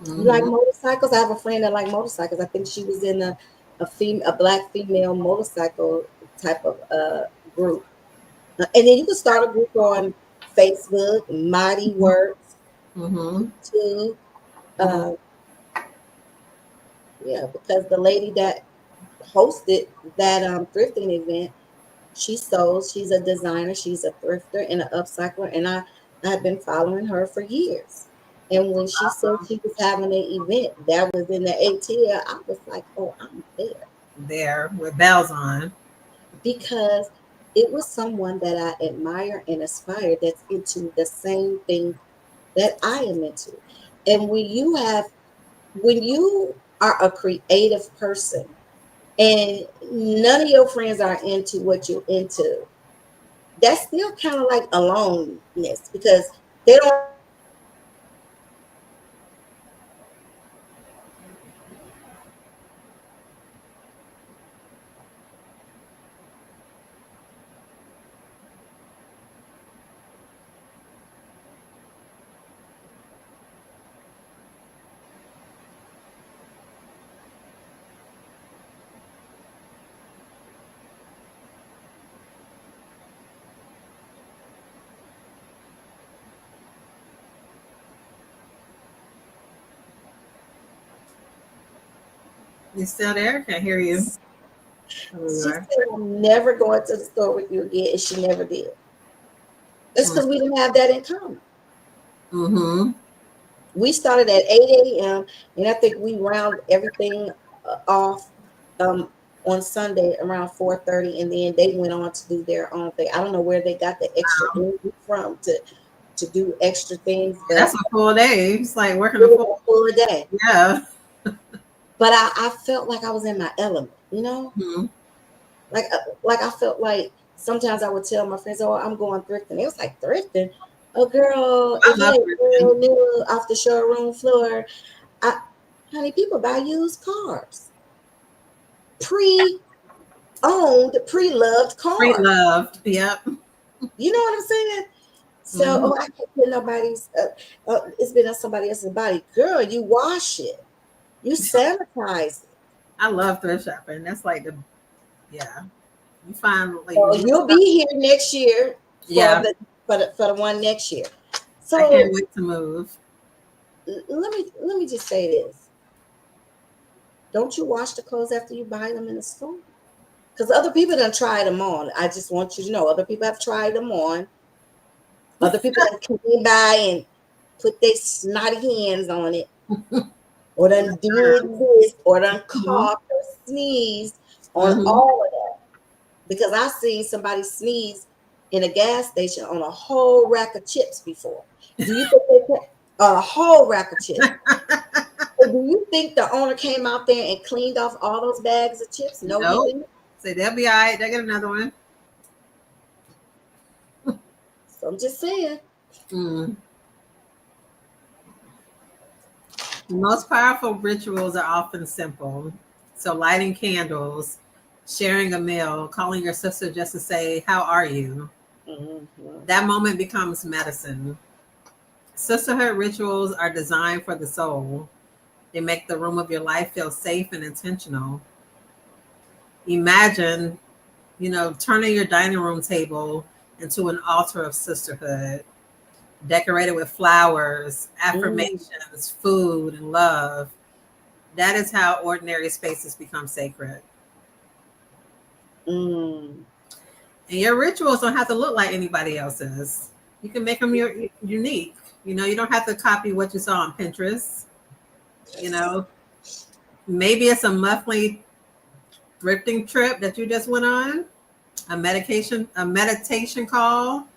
You like Hmm. motorcycles? I have a friend that like motorcycles. I think she was in a black female motorcycle type of group. And then you can start a group on Facebook, Mighty Works, Hmm. YouTube. Hmm. Uh, yeah, because the lady that hosted that thrifting event, she sews. She's a designer. She's a thrifter and an upcycler, and I've been following her for years. And when she said she was having an event that was in the ATL, I was like, "Oh, I'm there," There with bells on. because it was someone that I admire and aspire that's into the same thing that I am into. And when you are a creative person and none of your friends are into what you're into, that's still kind of like aloneness because they don't have the same passion or desire for what you have. You still there? Can't hear you. Oh, you She are. said, "I'm never going to the store with you again," and she never did. That's because we didn't have that in common. Mm-hmm. We started at 8 a.m. and I think we round everything off um, on Sunday around 4:30, and then they went on to do their own thing. I don't know where they got the extra energy from to do extra things, but That's a full day. It's like working a it was full. a full day. Yeah. But I felt like I was in my element, Hmm. like I felt like sometimes I would tell my friends, "Oh, I'm going thrifting." It was like thrifting. Oh, girl, I if it love ain't thrifting. brand new off the showroom floor, I, honey, people buy used cars, pre-owned, pre-loved Free cars. loved. Yep. You know what I'm saying? So, Hmm. oh, I can't put nobody's. It's been on somebody else's body. Girl, you wash it, you sanitize it. I love thrift shopping. That's like the yeah. You find like So new you'll stuff. be here next year for Yeah. the one next year. I So can't wait to move. let me just say this: don't you wash the clothes after you buy them in the store? Because other people done tried them on. I just want you to know, other people have tried them on, Other people that came by and put their snotty hands on it, or done did this, or done Mhm. coughed or sneezed on Mhm. all of that. Because I seen somebody sneeze in a gas station on a whole rack of chips before. Do you think they put a whole rack of chips? So do you think the owner came out there and cleaned off all those bags of chips? No, he Nope. didn't. Say they'll be all right. They get another one. So I'm just saying. Mm. The most powerful rituals are often simple. So lighting candles, sharing a meal, calling your sister just to say, "How are you?" Mhm. That moment becomes medicine. Sisterhood rituals are designed for the soul. They make the room of your life feel safe and intentional. Imagine, turning your dining room table into an altar of sisterhood, decorated with flowers, Mm, affirmations, food, and love. That is how ordinary spaces become sacred. mm. And your rituals don't have to look like anybody else's. You can make them unique. You don't have to copy what you saw on Pinterest. You know, maybe it's a monthly thrifting trip that you just went on, a meditation call,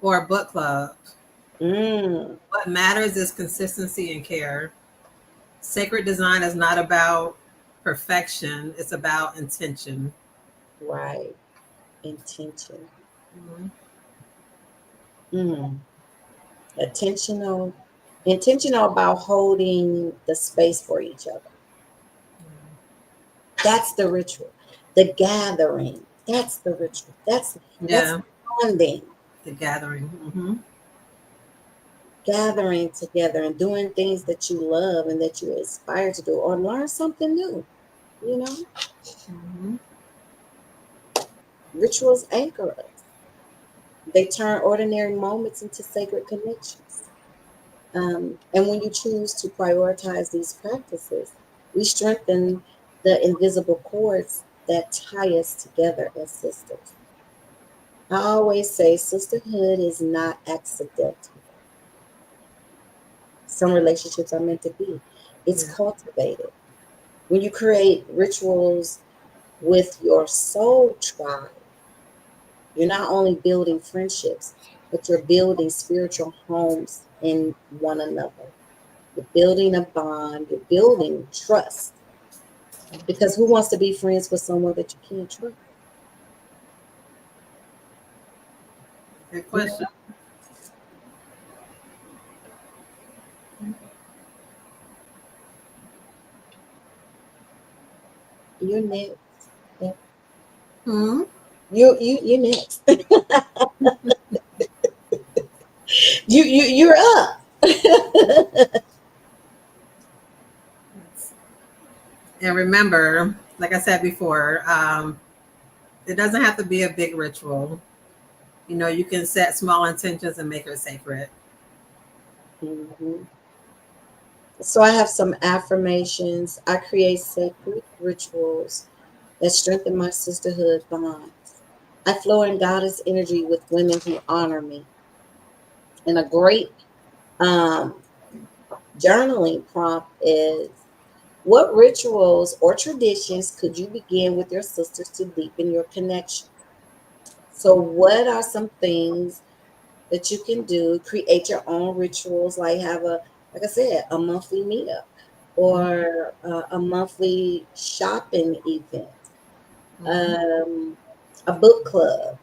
or a book club. Mm. What matters is consistency and care. Sacred design is not about perfection, it's about intention. Right. Intention. Mhm. Mm. Intentional. Intentional about holding the space for each other. That's the ritual. The gathering. That's the ritual. That's Yeah, bonding. the gathering. Hmm. Gathering together and doing things that you love and that you aspire to do or learn something new. You know, Hmm. rituals anchor us. They turn ordinary moments into sacred connections. And when you choose to prioritize these practices, we strengthen the invisible cords that tie us together as sisters. I always say sisterhood is not accidental. Some relationships are meant to be. It's Yeah. cultivated. When you create rituals with your soul tribe, you're not only building friendships, but you're building spiritual homes in one another. You're building a bond, you're building trust. Because who wants to be friends with someone that you can't trust? Good You know, question. you're next. Yeah. Hmm. You're next. You're up. And remember, like I said before, it doesn't have to be a big ritual. You can set small intentions and make it sacred. Mhm. So I have some affirmations. I create sacred rituals that strengthen my sisterhood bonds. I flow in goddess energy with women who honor me. And a great um, journaling prompt is: what rituals or traditions could you begin with your sisters to deepen your connection? So, what are some things that you can do? Create your own rituals, like have like I said, a monthly meetup or a monthly shopping event, Hmm. um, a book club,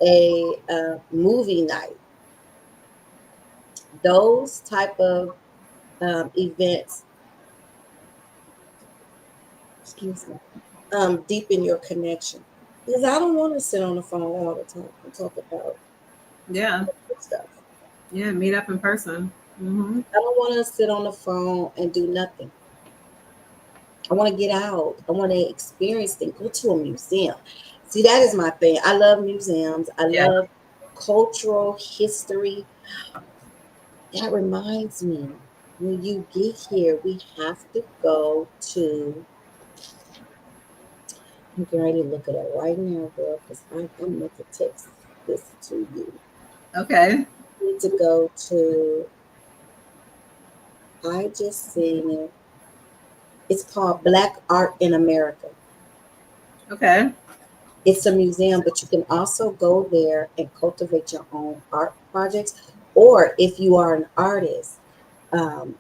a movie night. Those type of events, excuse me, deepen your connection. Because I don't want to sit on the phone all the time and talk about Yeah. stuff. Yeah. Meet up in person. Hmm. I don't want to sit on the phone and do nothing. I want to get out. I want to experience things. Go to a museum. See, that is my thing. I love museums. I Yeah. love cultural history. That reminds me, when you get here, we have to go to. I'm getting ready to look it up right now, girl, because I meant to text. this to you. Okay. You need to go to, I just seen it. It's called Black Art in America. Okay. It's a museum, but you can also go there and cultivate your own art projects. Or if you are an artist, um,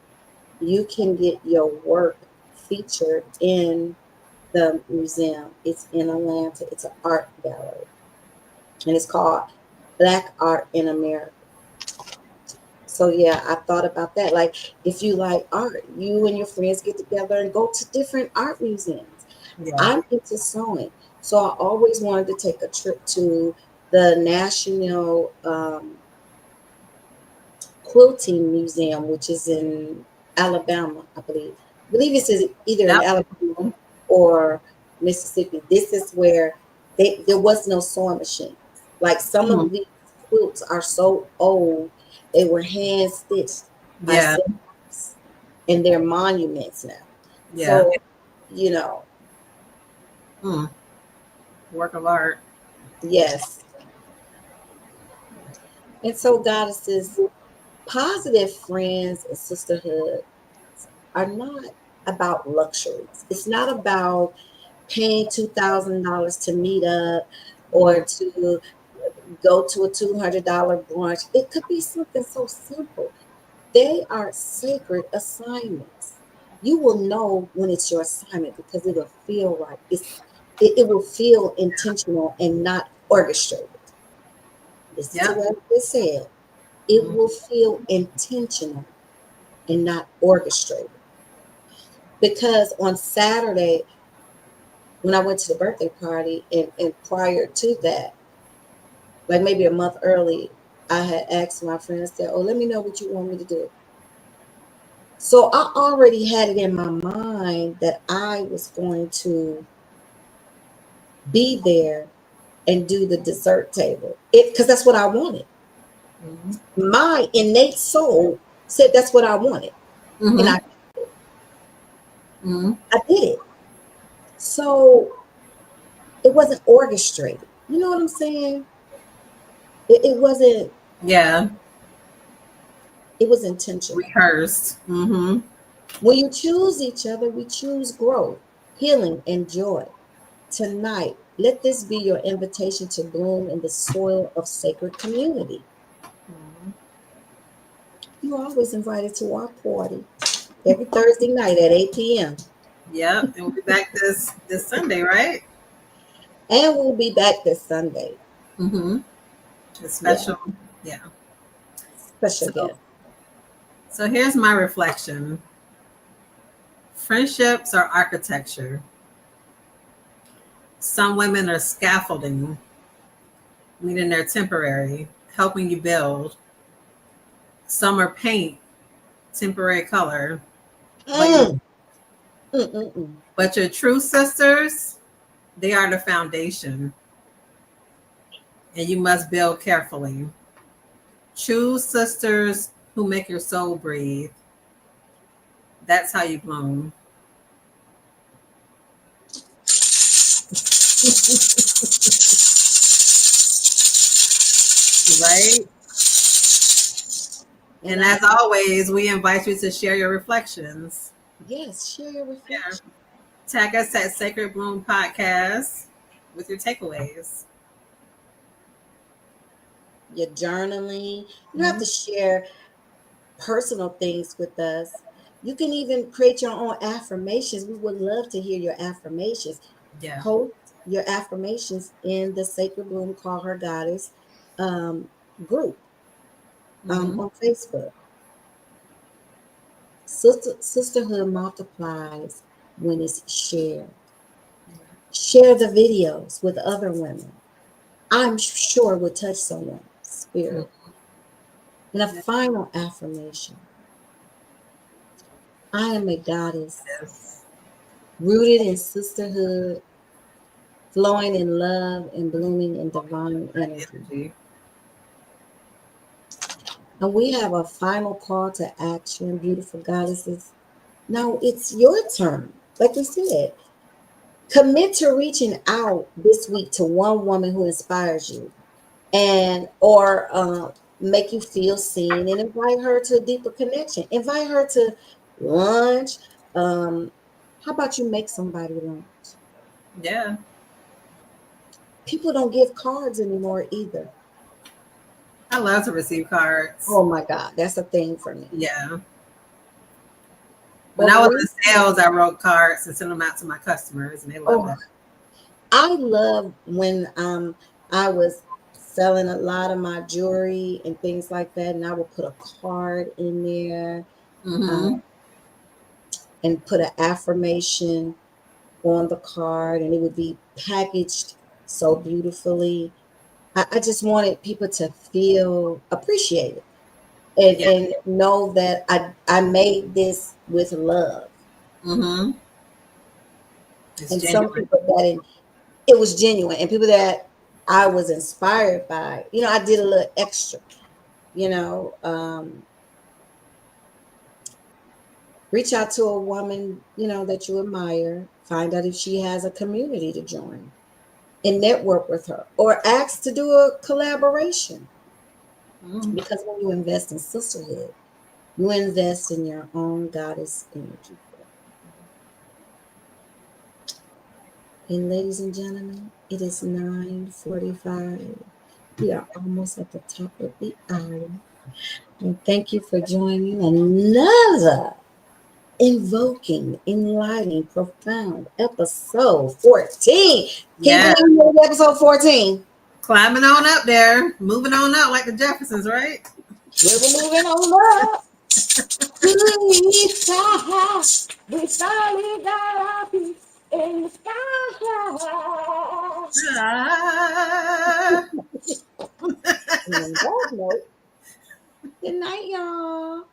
you can get your work featured in the museum. It's in Atlanta. It's an art gallery, and it's called Black Art in America. So yeah, I thought about that. Like, if you like art, you and your friends get together and go to different art museums. Yeah. I'm into sewing, so I always wanted to take a trip to the National Quilting Museum, which is in Alabama, I believe. I believe it's either in Yep. Alabama or Mississippi. This is where there was no sewing machines. Like, some Mhm. of these quilts are so old, they were hand stitched by Yeah. sisters, and they're monuments now. Yeah. So, you know, Mm. Work of art. yes. And so, goddesses, positive friends and sisterhood are not about luxuries. It's not about paying $2,000 to meet up or Mm. to go to a $200 brunch. It could be something so simple. They are sacred assignments. You will know when it's your assignment because it'll feel right. It will feel intentional and not orchestrated. Listen to Yep. what I just said. It Mm. will feel intentional and not orchestrated. Because on Saturday, when I went to the birthday party, and prior to that, like maybe a month early, I had asked my friend, I said, "Oh, let me know what you want me to do." So I already had it in my mind that I was going to be there and do the dessert table. Because that's what I wanted. Mhm. My innate soul said that's what I wanted. And Mhm. Mhm. I did it. So it wasn't orchestrated. You know what I'm saying? It wasn't, Yeah. it was intentional. Rehearsed. Mhm. When you choose each other, we choose growth, healing, and joy. Tonight, let this be your invitation to bloom in the soil of sacred community. Mhm. You're always invited to our party every Thursday night at 8 p.m. Yep. And we'll be back this Sunday, right? And we'll be back this Sunday. Mhm. A Yeah, special. Yeah. special So guest. so here's my reflection. Friendships are architecture. Some women are scaffolding, meaning they're temporary, helping you build. Some are paint, temporary color, but you Mm, mm, mm, mm. but your true sisters, they are the foundation, and you must build carefully. Choose sisters who make your soul breathe. That's how you bloom, right? And And I, as always, we invite you to share your reflections. yes, share your Yeah. reflection, Tag us at Sacred Bloom Podcast with your takeaways. your journaling. You don't have Mhm. to share personal things with us. You can even create your own affirmations. We would love to hear your affirmations. Yeah. Post your affirmations in the Sacred Bloom Call Her Goddess um, group Hmm. on Facebook. Sisterhood multiplies when it's shared. Share the videos with other women. I'm sure it would touch someone's spirit. And a final affirmation: I am a goddess Yes. rooted in sisterhood, flowing in love and blooming in divine energy. Energy. And we have a final call to action, beautiful goddesses. Now it's your turn. Like we said, commit to reaching out this week to one woman who inspires you. and or make you feel seen, and invite her to a deeper connection. Invite her to lunch. Um, how about you make somebody lunch? Yeah. People don't give cards anymore either. I love to receive cards. Oh my God, that's a thing for me. Yeah. When But I was reach in sales, I wrote cards and sent them out to my customers, and they love oh, that. I love when I was selling a lot of my jewelry and things like that, and I would put a card in there Mm-hmm. and put an affirmation on the card, and it would be packaged so beautifully. I just wanted people to feel appreciated Yeah. and know that I made this with love. Mm-hmm. It's And some genuine. people that it was genuine, and people that I was inspired by, I did a little extra, you know, reach out to a woman, that you admire, find out if she has a community to join and network with her, or ask to do a collaboration. Mm. Because when you invest in sisterhood, you invest in your own goddess energy. And ladies and gentlemen, it is 9:45. We are almost at the top of the hour. And thank you for joining another invoking, enlightening, profound episode 14. Can't Yeah. believe we made episode 14. Climbing on up there, moving on up like the Jeffersons, right? We're moving on up. We finally got our feet in the sky. Ah. And on that note, good night, y'all.